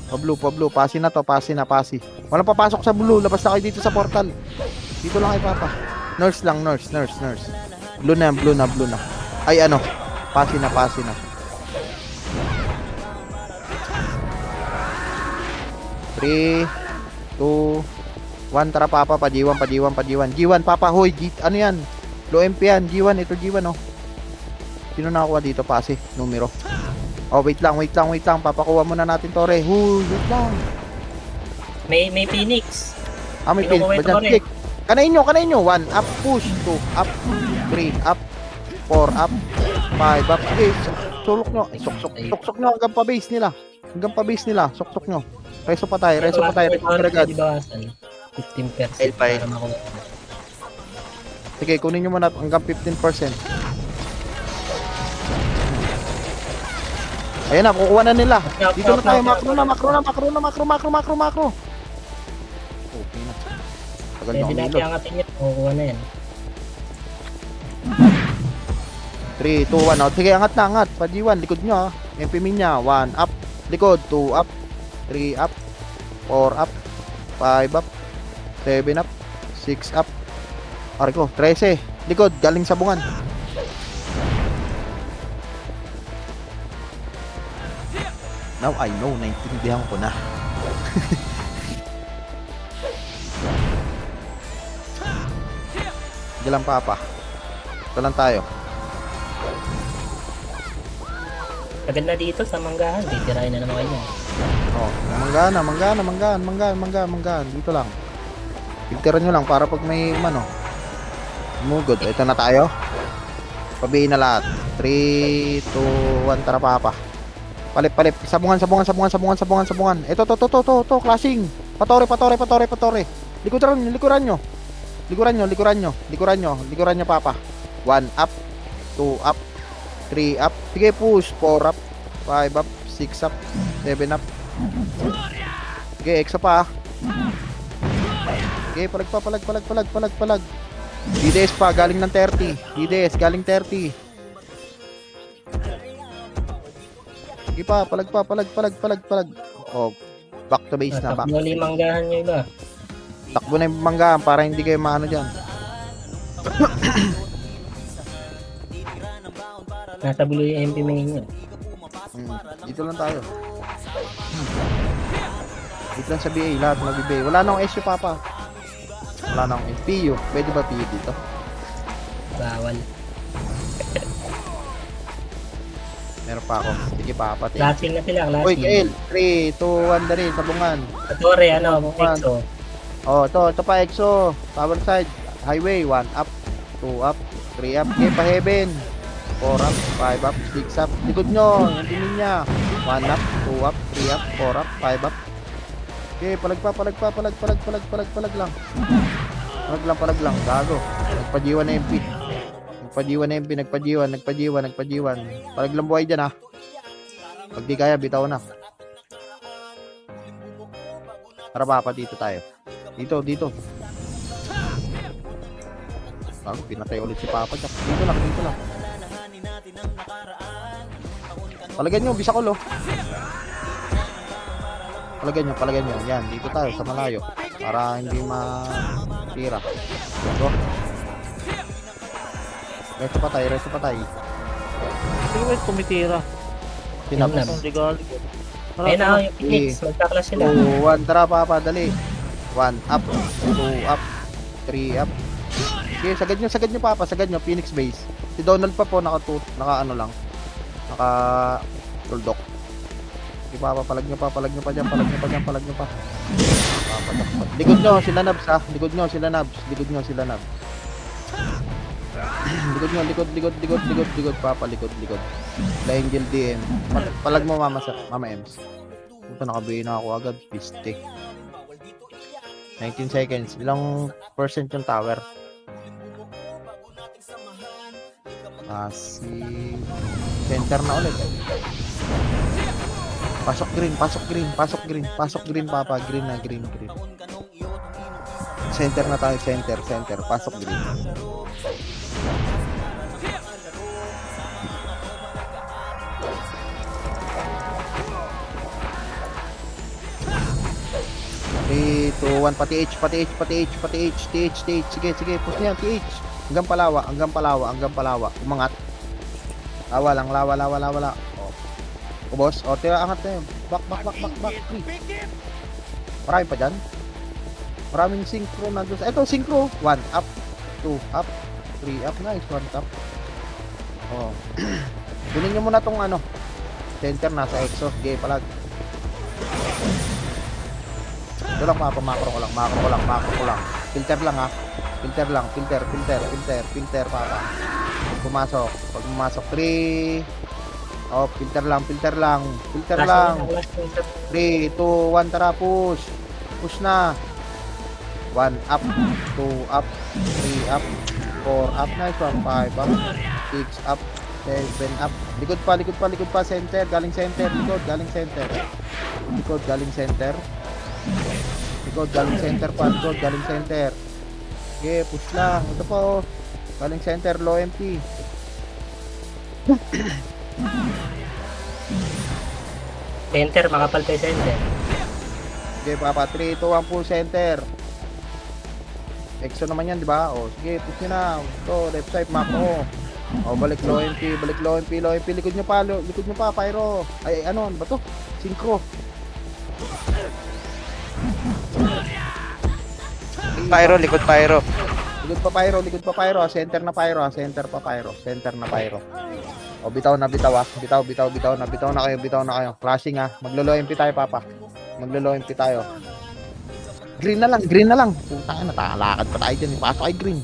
B: Pa blue. Pasi na to, pasi na, pasi. Walang papasok sa blue, labas na kayo dito sa portal. Dito lang kay Papa. Nurse lang, nurse. Blue na. Ay ano, pasi na. 3, 2, 1, tara Papa, padiwan. G1 Papa, hoy, ano yan? Low MP yan, G1, ito G1 oh. Sino nakakuha dito, pasi, numero. Oh, wait lang, papakuha muna natin Tore. Huy, wait lang.
C: May Phoenix.
B: May pin,
C: Kinukuha
B: ba
C: ito,
B: dyan?
C: Tore.
B: Click. Kanain nyo. 1, up, push, 2, up, 3, up, 4, up, 5, up. Okay, sulok nyo. Suksok nyo hanggang pa-base nila. Suksok nyo. Reso pa tayo. Recover agad.
C: Bawasan. 15%.
D: L5.
C: para makuha.
B: Sige, kunin nyo muna hanggang 15%. Ayan na, kukuha na nila. Dito na tayo, macro. Okay na. Tagal na
C: Pwede natin
B: kumilo.
C: angatin yun. Kukuha na yan.
B: 3, 2, 1. Oh, sige, angat. Pag-1, likod nyo. MP min niya. 1, up. Likod. 2, up. 3, up. 4, up. 5, up. 7, up. 6, up. Pare ko, 13. Likod, galing sa bungan. Now I know, naintindihan ko na. Sige lang Papa. Ito lang tayo.
C: Agad na dito sa manggahan. Titirahin na naman kayo.
B: Oh, manggaan. Dito lang. Filteran nyo lang para pag may mano. Mugod. Ito na tayo. Pabihin na lahat. 3, 2, 1. Tara Papa. Palip. Sabungan. Ito. Clashing. Patore. Likuran nyo, Papa. 1, up. 2, up. 3, up. Sige, push. 4, up. 5, up. 6, up. 7, up. Sige, exo pa. Sige, palag. DDS pa, galing ng 30. Galing 30. Sige pa, palag. Oh, back to base na.
C: Takbo ulit manggahan nyo iba.
B: Takbo na yung manggahan para hindi kayo maano dyan.
C: Nasa blue yung MP main nyo.
B: Dito lang tayo. Dito lang sa BA, lahat mag-BA. Wala na akong SU, Papa. Wala na akong PU. Pwede ba PU dito?
C: Bawal.
B: Meron pa ako. Sige, Papa.
C: Classing na sila,
B: Uy,
C: classing.
B: Kael. 3, 2, 1, dali. Sabungan.
C: Torre, EXO.
B: Oh, ito pa EXO. Power side. Highway. 1, up. 2, up. 3, up. Okay, pa heaven. 4, up. 5, up. 6, up. Likod nyo. Yung dinin niya. 1, up. 2, up. 3, up. 4, up. 5, up. Okay, palag lang. Palag lang. Gago. Nagpa-G1 na MP. Nagpa-G1. Palag lang buhay dyan, ha. Pag di kaya, bitaw na. Tara Papa, dito tayo. Dito. Bago, pinatay ulit si Papa. Dito lang. Palagyan nyo, Bisakol, oh. Palagyan nyo. Yan, dito tayo sa malayo. Para hindi matira. So, resto pa tayo.
A: Sino ba tumitira?
B: Sinap.
C: Yan
A: Ang legal.
C: Ayun na yung Phoenix. Magkaklas sila.
B: 2, 1, tara Papa, dali. 1, up. 2, up. 3, up. Okay, sagad nyo Papa, Phoenix base. Si Donald pa po, naka tuldok. Okay, Papa, palag nyo pa dyan. Likod nyo, sila Nabs, ha. Likod nyo, sila Nabs. Likod, Papa, likod. La Angel DM. Palag mo, Mama Ems. Ito, nakabuhay na ako agad. Piste. 19 seconds. Ilang percent yung tower? Si center na ulit. Pasok green, Papa. Green. Center na tayo, center. Pasok green. 2, 1, pati H, pati H, pati H, pati H, TH, TH, sige, sige, push niya, TH. Hanggang palawa, hanggang palawa, hanggang palawa. Umangat. Lawa lang, lawa, lawa, lawa, lawa. O, boss, o, tira, angat na yun. Back, back, back, back, back. 3. Marami pa dyan. Maraming synchro nandun. Ito, synchro. 1, up, 2, up, 3, up. Nice, 1 up. O. Kunin nyo muna tong ano. Center nasa exhaust. Okay, palag. Ito lang mga pamakro ko lang, makro ko lang, makro ko lang. Filter lang ha. Filter lang, filter, filter, filter, filter para. Pumasok. Pag pumasok, 3. Oh, filter lang, filter lang. Filter lang. 3, 2, 1, tara, push. Push na. 1 up, 2 up, 3 up, 4 up, nice one, 5 up, 6 up, 7 up. Likod pa, likod pa, likod pa, center, galing center, likod, galing center. Likod, galing center. Likod, galing center pa, likod, galing center. Okay, push lang. Ito pa oh. Galing center, low MP.
C: Center, makapal pa yung center.
B: Okay, papa, 3, 2, 1, full center. Exo naman yan, di ba? O, sige, push nyo na. Ito, left side, macro. O, balik low MP, balik low MP, low MP. Likod nyo pa, pyro. Ay, ano ba to? Synchro.
D: Pyro, likod pyro.
B: Likod pa pyro, likod pa pyro. Center na pyro, center pa pyro. Center na pyro. O, bitaw na, bitaw ah. Bitaw, bitaw, bitaw na. Bitaw na kayo, bitaw na kayo. Flashing ah. Maglo-low MP tayo, papa. Maglo-low MP tayo. Green na lang, green na lang. Puta na, nakalakad pa tayo dyan. Pasok ay green.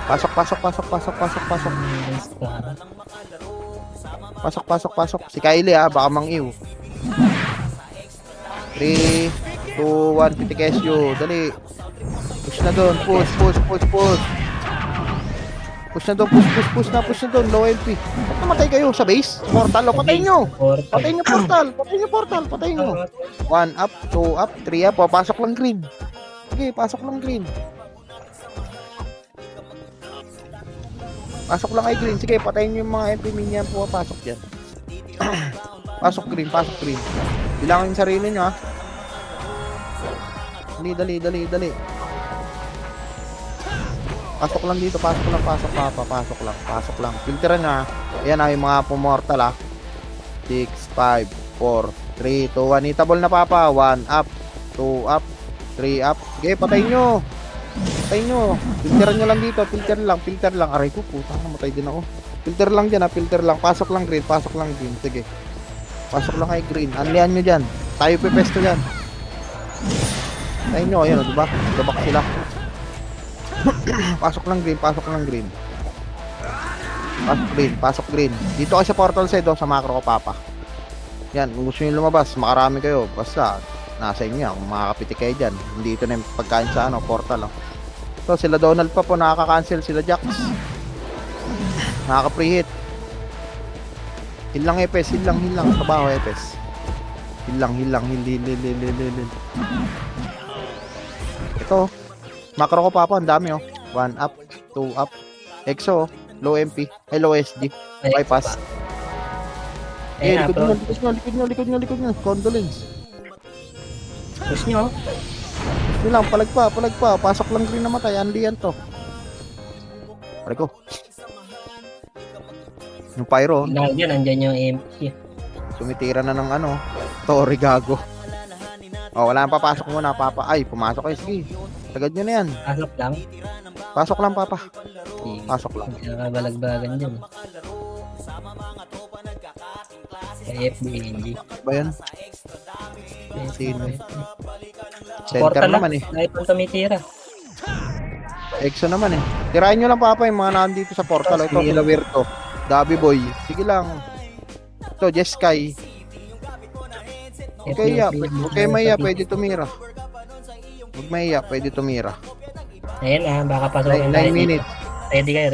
B: Pasok, pasok, pasok, pasok, pasok, pasok. Pasok, pasok, pasok. Si Kylie ah, baka mang-iw. 3, 2, 1, pitikesyo. Dali. Push na doon. Push, push, push, push. Push na doon, push, push, push na, push na doon. Low MP. Ba't namatay kayo sa base? Portal, o, patayin nyo. Patayin nyo portal, patayin nyo portal, patayin nyo. 1 up, 2 up, 3 up. O, pasok lang green. Sige, pasok lang green. Pasok lang ay green. Sige, patayin nyo yung mga MP minion po. Pasok dyan. Pasok green, pasok green. Bilangin yung sarili nyo ha. Dali, dali, dali, dali. Pasok lang dito, pasok lang, pasok papa, pasok lang, pasok lang. Filteran na. Ayan na yung mga pumortal ha. 6, 5, 4, 3, 2, 1. Hitable na papa. 1 up, 2 up, 3 up. Okay, patayin nyo. Patayin nyo. Filteran nyo lang dito, filter lang, filter lang. Aray ko, puta, namatay din ako. Filter lang dyan ha, filter lang. Pasok lang green, pasok lang green. Sige. Pasok lang kay green. Anlihan nyo dyan. Tayo pepesto dyan. Patayin nyo, ayan o, diba? Gabak sila. Pasok lang green, pasok lang green. Pasok green, pasok green. Dito kayo sa portal side sa macro ko papa. Yan, kung gusto nyo lumabas, makarami kayo. Basta, nasa inyo, kung makakapitik kayo dyan. Hindi ito na yung pagkain sa portal. So, sila Donald pa po, nakaka-cancel sila Jax. Nakaka-preheat. Heal lang Epes, heal lang, trabaho Epes. Heal lang, heal. Ito, macro ko papa, ang dami 1 up, 2 up. Exo, low MP, low SD, bypass. Likod nyo. Condolence.
C: Push nyo.
B: Push nyo lang, palag pa. Pasok lang green na matay, unli yan to. Pare ko. Yung pyro,
C: Nandiyan yung MP.
B: sumitira na ng Tori gago. Oh, wala nang papasok muna, papa. Ay, pumasok kayo, sige. Tagad nyo na yan.
C: Pasok lang.
B: Pasok lang, papa. Pasok lang.
C: Nakabalagbagan dyan. FBNG.
B: Ba yan? Sino? Center
C: Portal
B: naman
C: lang.
B: eh.
C: Dahil pang tumitira.
B: Exo naman eh. Tirahin nyo lang papa yung mga nandito sa portal. Ito, sila Wirto. Dabi Boy. Sige lang. Ito, Jeskai. Okay, ya. Okay, Maya. Pwede tumira. Huwag Maya. Pwede tumira.
C: Ayan baka pasukin
B: 9 minutes.
C: Ready kayo.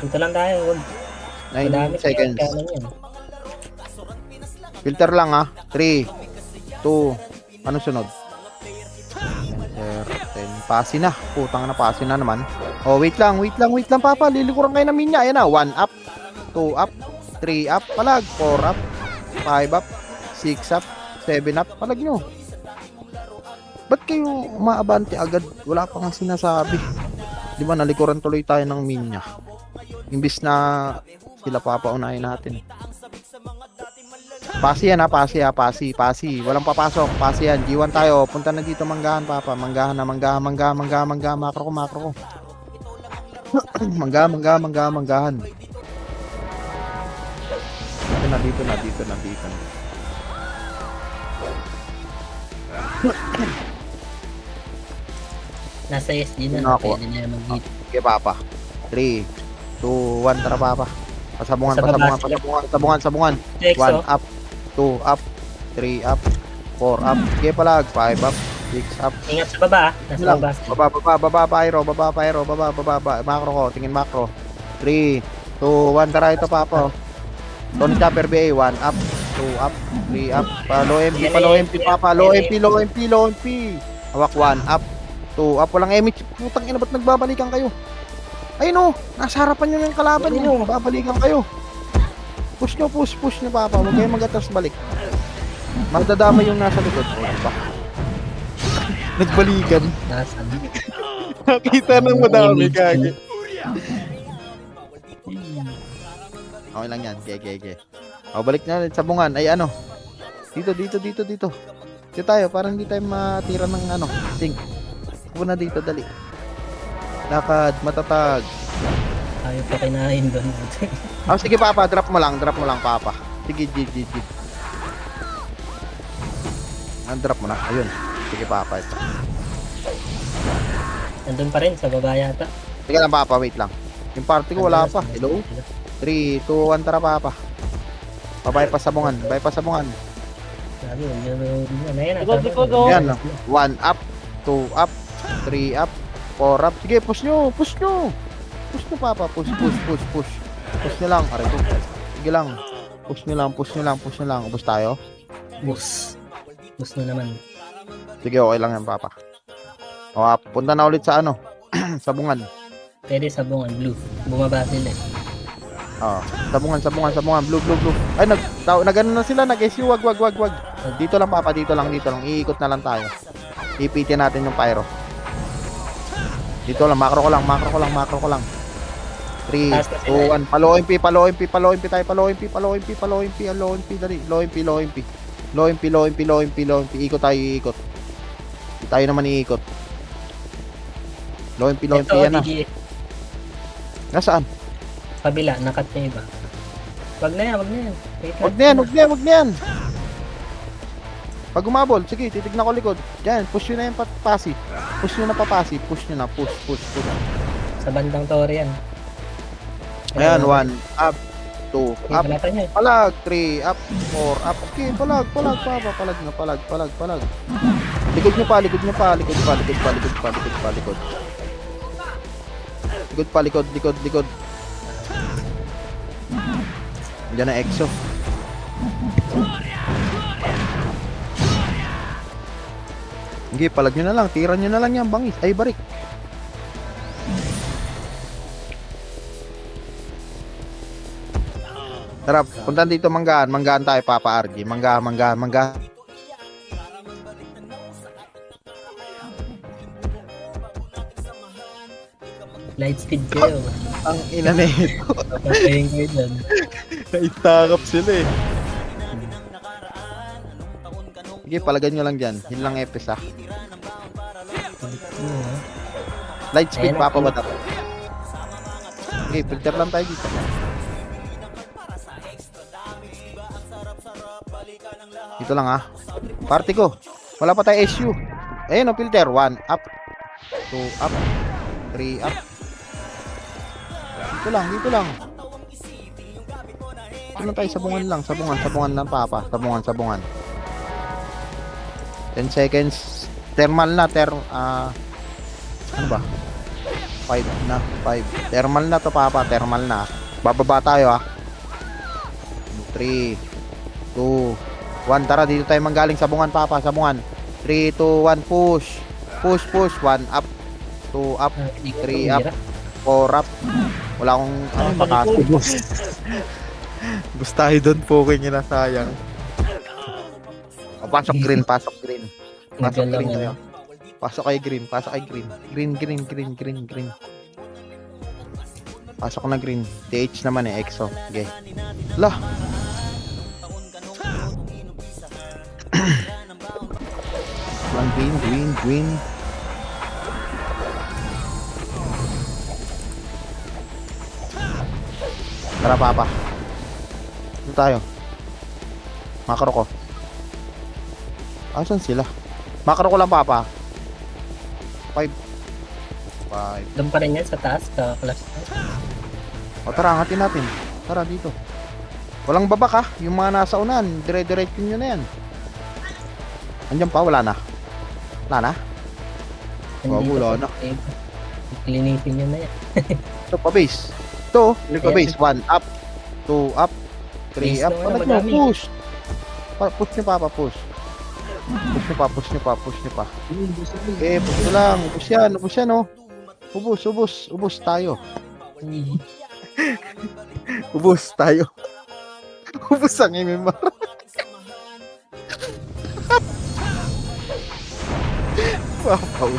C: Ito lang tayo.
B: 9 seconds. Filter lang 3, 2, ano sunod? 10, 5, Pasi na. Putang na, pasi na naman. Oh, wait lang, papa. Lilikuran kayo ng minya. Ayan na, 1 up, 2 up, 3 up, palag, 4 up, 5 up, 6 up, 7 up, palag nyo. Ba't kayo umaabante agad? Wala pa nga sinasabi. Di ba, nalikuran tuloy tayo ng minya. Imbis na sila papaunahin natin. Pasi yan ha, pasi. Walang papasok, pasi yan. G1 tayo, punta na dito manggahan papa. Manggahan, makro ko. Manggahan. Dito na.
C: Nasa SD na.
B: Ano ako?
C: Pwede na mag-hit.
B: Sige papa. 3, 2, 1, tara papa. Pasabungan.
C: Exo.
B: 1 up, 2 up, 3 up, 4 up. Sige palag, 5 up, 6 up.
C: Ingat sa baba ah. Nasa
B: Lang.
C: baba.
B: Baba, pyro. Makro ko, tingin makro. 3, 2, 1, tara ito papa. Tony Chopper BA, 1 up, 2 up, 3 up. Low MP papa. Low MP. Hawak 1 up, 2 up. Walang MH. Putang ina, ba't nagbabalikan kayo? Ayun o, nasa harapan nyo ng kalaban nyo. Babalikan kayo. Push nyo papa. Huwag kayong mag-atras balik. Magdadama yung nasa likod. Nagbalikan.
C: Nasa.
B: Nakita ng madami kage. Okay lang yan. Okay. O, balik na ulit sa bungan. Ay ano. Dito. Dito tayo. Parang hindi tayo matira ng ano. Think. Upo na dito. Dali. Lakad. Matatag.
C: Ayaw pa kinain doon.
B: Oh, sige papa. Drop mo lang papa. Sige. Drop mo na. Ayun. Sige papa. Ito.
C: Nandun pa rin sa baba yata.
B: Sige lang papa. Wait lang. Yung party ko wala pa. Hello? 3, 2, 1, tara papa. Bypass sabungan.
C: Sabi, yun.
A: Likod, oh.
B: Yan lang. 1 up, 2 up, 3 up, 4 up. Sige, push nyo papa. Push. Push nyo lang. Aray ko. Sige lang. Push nyo lang. Ubus tayo.
C: Bus na naman.
B: Sige, okay lang yan papa. O, punta na ulit sa ano. Sabungan.
C: Pwede sabungan, blue. Bumaba sila eh.
B: Sabungan. Blue. Ay, nag-ano na sila. Nag-SU. Wag. Dito lang papa. Dito lang. Iikot na lang tayo. Ipitin natin yung pyro. Dito lang. Makro ko lang. 3, 2, 1. Palo MP tayo. Palo MP. Dali. Low MP. Ikot tayo. Di tayo naman iikot. Low MP yan na. Nasaan?
C: Kabila, nakat na iba. Wag na yan.
B: Wag na yan. Pag umabol, sige, titignan ko likod. Diyan, push nyo na yung pasi. Push nyo na. Push.
C: Sa bandang tore yan.
B: Ayan, 1 up, 2 up.
C: Balatan niya.
B: Palag, 3 up, 4 up. Okay, palag, papa. Palag. Likod nyo pa. Likod. Diyan na exo. Hindi, palag nyo na lang. Tira nyo na lang yan, bangis. Ay, barik. Tara, punta dito manggahan. Manggahan tayo, Papa RG. Manggahan.
C: Light speed kayo.
B: Ang ina na ito.
C: Papatayin kayo dyan.
B: Naitakap sila eh. Sige, palagan nyo lang dyan. Yun lang epis ah. Light speed,
C: Ayan,
B: Papa
C: okay.
B: Batak. Okay, filter lang tayo dito. Dito lang ah. Party ko. Wala pa tayo SU. Ayun o, filter. 1 up. 2 up. 3 up. Dito lang. Ano tayo, sabungan lang. Sabungan lang, Papa. Sabungan. 10 seconds. Thermal na. Ano ba? 5 na. 5. Thermal na to, Papa. Thermal na. Bababa tayo ah. 3, 2, 1. Tara, dito tayo manggaling. Sabungan, Papa. Sabungan. 3, 2, 1. Push. 1 up. 2 up,
C: Hindi ko
B: 3 up,
C: tumira.
B: 4 up. Wala akong ano,
A: Sa
B: makakubos. Gusto tayo doon, poking yun na sayang. O, pasok green, pasok green. Pasok
C: Nagalaw
B: green
C: nga.
B: tayo. Pasok kay green, pasok kay green. Green. Pasok na green. TH naman eh, EXO. Okay. Lah. One green. Tara, papa. Dito tayo. Makro ko. Asan sila? Makro ko lang, papa. 5.
C: Doon pa rin yan sa taas, ka-class.
B: O tara, angatin natin. Tara, dito. Walang babak ha. Yung mga nasa unan, dire-diretso nyo na yan. Andiyan pa, wala na. Wala na? Wala na.
C: Klinisin nyo na yan.
B: Ito pa base. Ito, pa
C: Ayan.
B: base. 1 up, 2 up, 3
C: Base
B: up.
C: na
B: Palag
C: nga,
B: nyo,
C: madami.
B: push. Push nyo pa, push. Push nyo pa. Eh, push nyo lang. Ubus yan, oh. Ubus tayo. Ubus tayo. Ubus ang MMR. Papaw.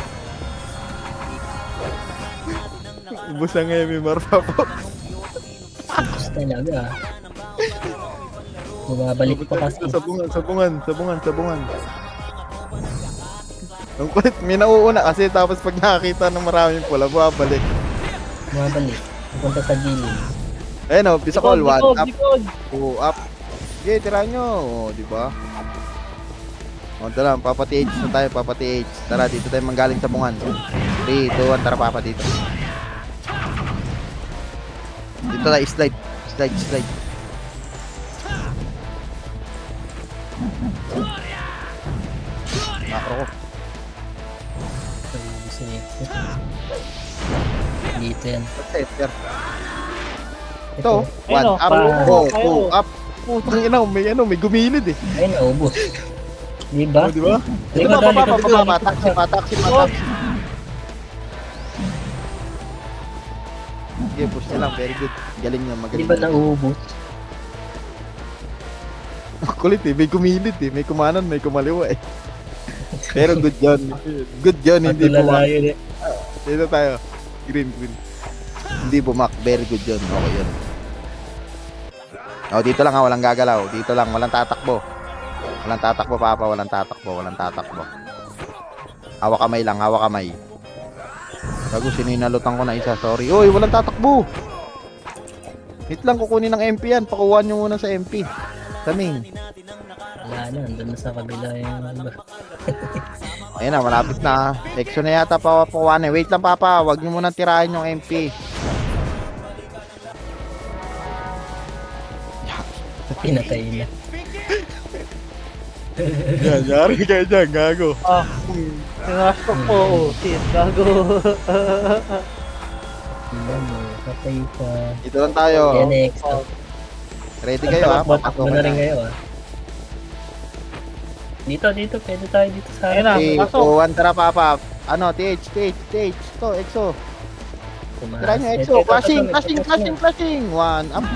B: Ubus ang MMR, papaw.
C: Tapos talaga. Bumabalik pa kasi.
B: Sabungan. Ang kulit, may nauuna kasi tapos pag nakakita ng maraming pula, bumabalik.
C: Bumabalik. Pupunta sa gilid.
B: Ayun o, Bisacol, 1 up,
A: Likod.
B: 2 up. Okay, tira nyo. O, di ba? O, tara, papati-age na tayo, papati-age. Tara, dito tayo manggaling sa bungan. 3, 2, 1, tara papa dito. Dito tayo, slide. Makro ko.
C: Dito yan.
B: Center. Ito, 1
A: Ayun,
B: up,
A: pa-
B: 2 up. Putang ina, may gumilid eh.
C: Ay, naubos. Diba?
B: O, di ba? Ito
C: Likod
B: pa,
C: doon, likod doon.
B: taxi pa. Okay, push nyo lang, very good. Galing nyo, magaling.
C: Di ba nauubos?
B: Kulit eh, may kumilid eh, may kumanan, may kumaliwa eh. Pero good yun. Good yun, hindi bumak.
C: Matulala yun eh.
B: Dito tayo. Green. Hindi bumak, very good yun. Okay yun. O, dito lang ha, walang gagalaw. Dito lang, walang tatakbo. Walang tatakbo, papa, walang tatakbo. Hawak kamay. Bago sininalotan ko na isa, sorry. Uy, walang tatakbo. Hit lang, kukunin ng MP yan. Pakuha nyo muna sa MP. Sa main.
C: Wala na, andun na sa kabila yung...
B: Ayun na, malapit na. Exo na yata pa pakuha na. Wait lang, papa. Huwag nyo muna tirahin yung MP.
C: Pinatay na.
B: Yan, yari kayo dyan, gago.
A: Sinastok po. Shit, gago.
C: Tingnan mo, patay pa.
B: Dito lang tayo.
C: Yan next.
B: Ready kayo ha?
C: Takbo na rin kayo ah. Dito, pwede tayo dito sa
A: Ayun na.
B: 3,
A: Pasok.
B: 2, 1, tara papa. Ano, TH. Ito, EXO. Tira nyo, EXO. Flashing. 1 up,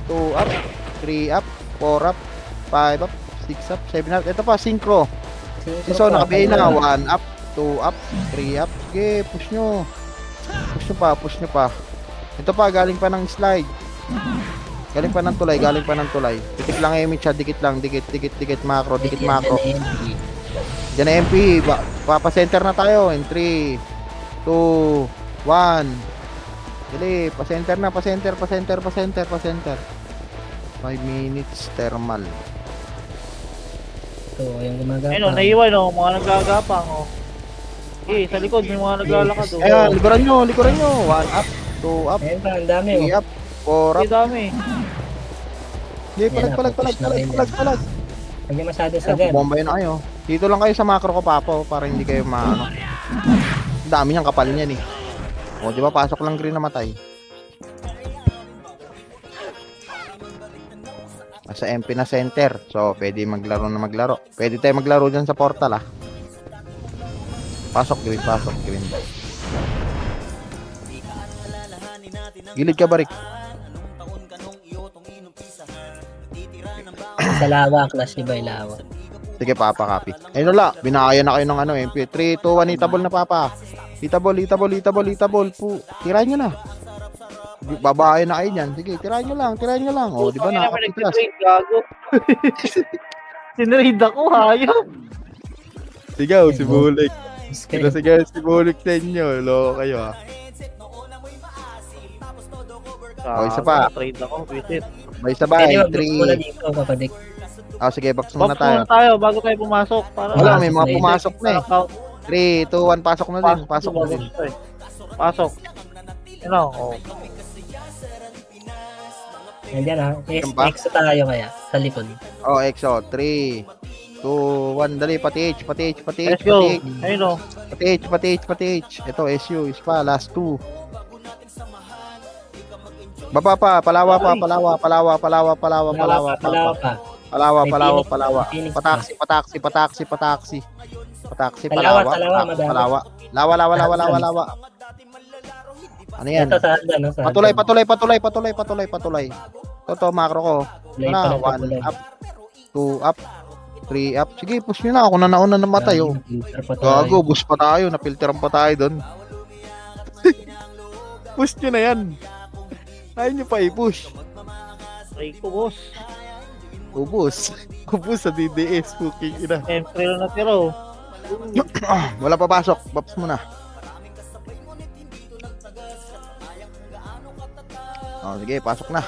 B: 2 up, 3 up, 4 up, 5 up, 6 up, 7 up. Ito pa, synchro. So, nakabay na. 1 up, 2 up, 3 up. Sige, push nyo. Push nyo pa. Ito pa, galing pa ng slide. Galing pa ng tulay. Titik lang yung siya, dikit macro. Diyan na MP. Pa-center na tayo. In 3, 2, 1. Dali, pa-center na. 5 minutes thermal.
C: Ito, yung gumagapa.
A: Ayun, naiwan mga naggagapang sa likod may mga naglalakad
B: Ayan, likuran nyo. 1 up, 2 up,
C: Ayun pa, ang dami
B: 3 up, 4 up.
A: Ang dami.
B: Sige,
C: Ayan,
B: palag.
C: Huwag niyo masyado sagad.
B: Bombay na kayo. Dito lang kayo sa macro ko, papo, para hindi kayo maano. Ang dami niyang kapal niyan eh. O, di ba, pasok lang green na matay. Nasa MP na center. So, pwede maglaro. Pwede tayo maglaro dyan sa portal ah. Pasok green. Gilid ka, Barik.
C: Sa lawa, clash ni Bay lawa.
B: Sige, Papa, copy. Ayun na, binakaya na kayo ng ano, MP. 3, 2, 1, itabol na, Papa. Itabol. Po. Tirahin nyo na. Babae na kayo niyan. Sige, tirahin nyo lang. O, di ba
A: Hindi naman
B: nakakapitras?
A: nagtitrade, gago. Sinrade ako, hayop.
B: Sigaw, si Bulik.
C: Screen.
B: Sigaw, si Bulik sa inyo. Loko kayo, ha. O, isa pa.
A: Trade ako, visit.
B: May sabay.
C: Pwede mag-box muna
B: 3.
C: dito, papadik.
B: Sige, box
A: Box
B: muna tayo.
A: muna tayo bago tayo pumasok. Para
B: Wala, may mga
C: Pasok na
B: pumasok na eh. 3, 2, 1, pasok na din. Pasok na din.
A: Pasok. Ano? Oh.
C: Nandiyan ha.
B: Yan ba?
C: Extra tayo kaya, sa likod.
B: Oh, EXO. 3, 2, 1. Dali, pati H.
A: Let's go. Ayun o.
B: Pati H. Ito, SU. Is pa. Last 2. Baba pa. Palawa. Pataksi.
C: Talawa, madami.
B: Lawa. Ano yan?
C: Ito sa ano, sa
B: Patuloy. Toto, macro ko.
C: Play
B: Na,
C: pa
B: 1
C: na
B: up, 2 up, 3 up. Sige, push nyo na. Ako na nauna na matay. Oh. Gago, boost pa tayo. Napilteran pa tayo doon. Push nyo na yan. Ayaw nyo pa i-push.
A: Try ko, boss.
B: Ubus sa DDS. Cooking ina.
A: Siyempre lang natira o.
B: Wala pa pasok. Bops muna. Sige, pasok na.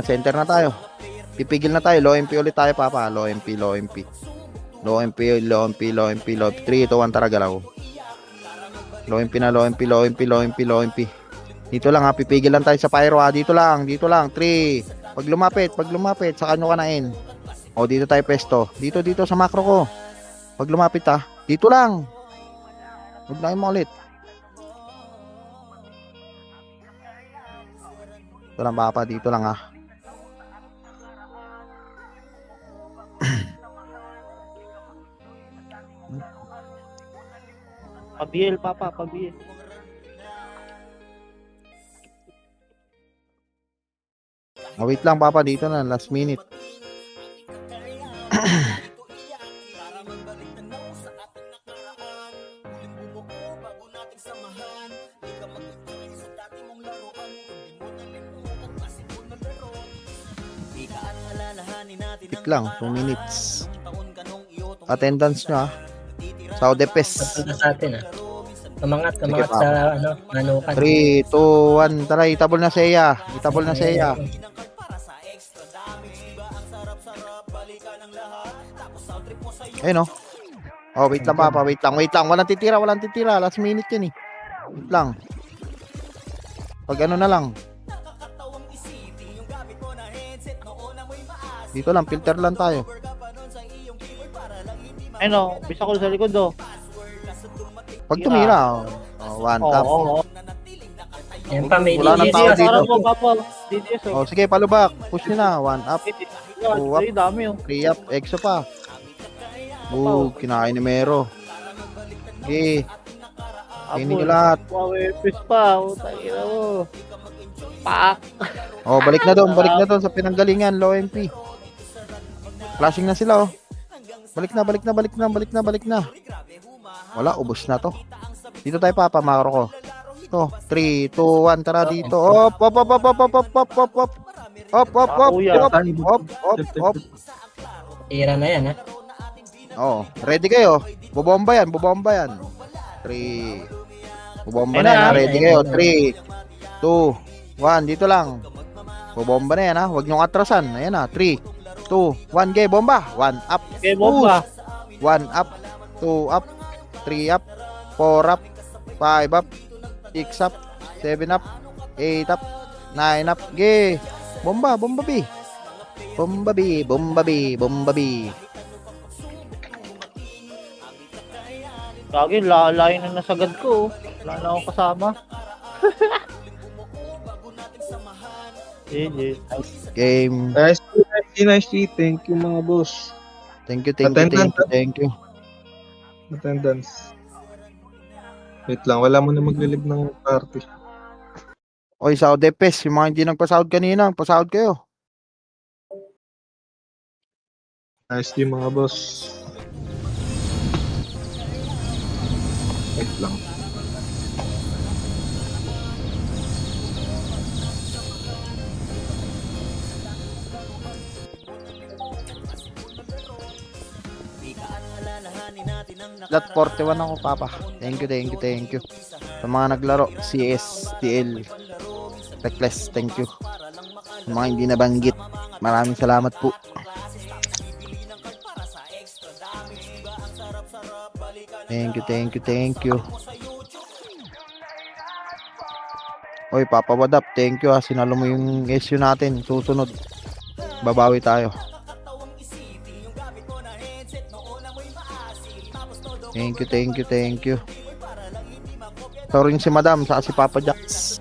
B: Center na tayo. Pipigil na tayo. Low MP ulit tayo, Papa. Low MP. 3, 2, 1, tara galaw. Low MP na. Dito lang ha. Pipigil lang tayo sa pyro ha. Dito lang. 3. Pag lumapit, saka nyo kanain. O, dito tayo pesto. Dito sa macro ko. Pag lumapit ha. Dito lang. Huwag na mo ulit. Ito lang, Papa. Dito lang ha.
A: Pabiel, Papa, pabiel.
B: Wait lang, Papa. Dito na. Last minute. Wait lang. 2 minutes. Attendance nyo ha. Saudi Pes.
C: Papunta sa atin ha. Kamangat
B: Sige,
C: sa ano, manukan.
B: 3, 2, 1. Tara, itabol na siya. Ayun oh. Oh, wait lang, Papa. Wait lang. Walang titira. Last minute yan eh. Wait lang. Pag ano na lang. Dito lang, filter lang tayo.
A: Ayun o, bisa ko sa likod o.
B: Pag tumira, one tap.
A: Oo.
C: Yan pa, may
B: Wala nang
C: DDS
B: tao
C: na.
B: dito.
A: Parang mo, Papa. DDS o.
B: Oh, sige, palubak. Push nyo na. 1 up,
A: Ay, dami o.
B: 3 up, exo pa. Kinain ni Mero. Okay. Kainin nyo lahat.
A: Wawepis pa. Tangina mo. Pak.
B: Oh, balik na doon sa pinanggalingan, low MP. Flashing na sila oh. Balik na. Wala, ubos na to. Dito tayo, Papa, macro ko. Ito, 3, 2, 1, tara dito. Op.
C: Tira na yan ha.
B: Oh, ready kayo. Bobomba yan. 3. Bobomba na yan, ha? Ready kayo. 3, 2, 1, dito lang. Bobomba na yan ha. Huwag niyong atrasan. Ayan ha. 3, 2, 1, gay bomba. 1 up.
A: Okay, bomba.
B: 1 up, 2 up, 3 up, 4 up, 5 up, 6 up, 7 up, 8 up, 9 up. Gay. Bomba B.
A: Lagi, lalayo na nasagad ko. Wala na akong kasama. GG.
B: Game.
E: Nice. Thank you mga boss.
B: Thank you.
E: Attendance. Wait lang, wala mo na maglilig ng party.
B: Oy, sahod Depes, yung mga hindi nagpasahod kanina, pasahod kayo.
E: Nice team mga boss. Wait lang.
B: Lat 41 ako, Papa. Thank you. Sa mga naglaro, CS, TL, Reckless, thank you. Sa mga hindi nabanggit, maraming salamat po. Thank you. Oy, Papa Wadap, thank you ha. Sinalo mo yung SU natin. Susunod, babawi tayo. Thank you. Ito rin si Madam, saka si Papa Jax.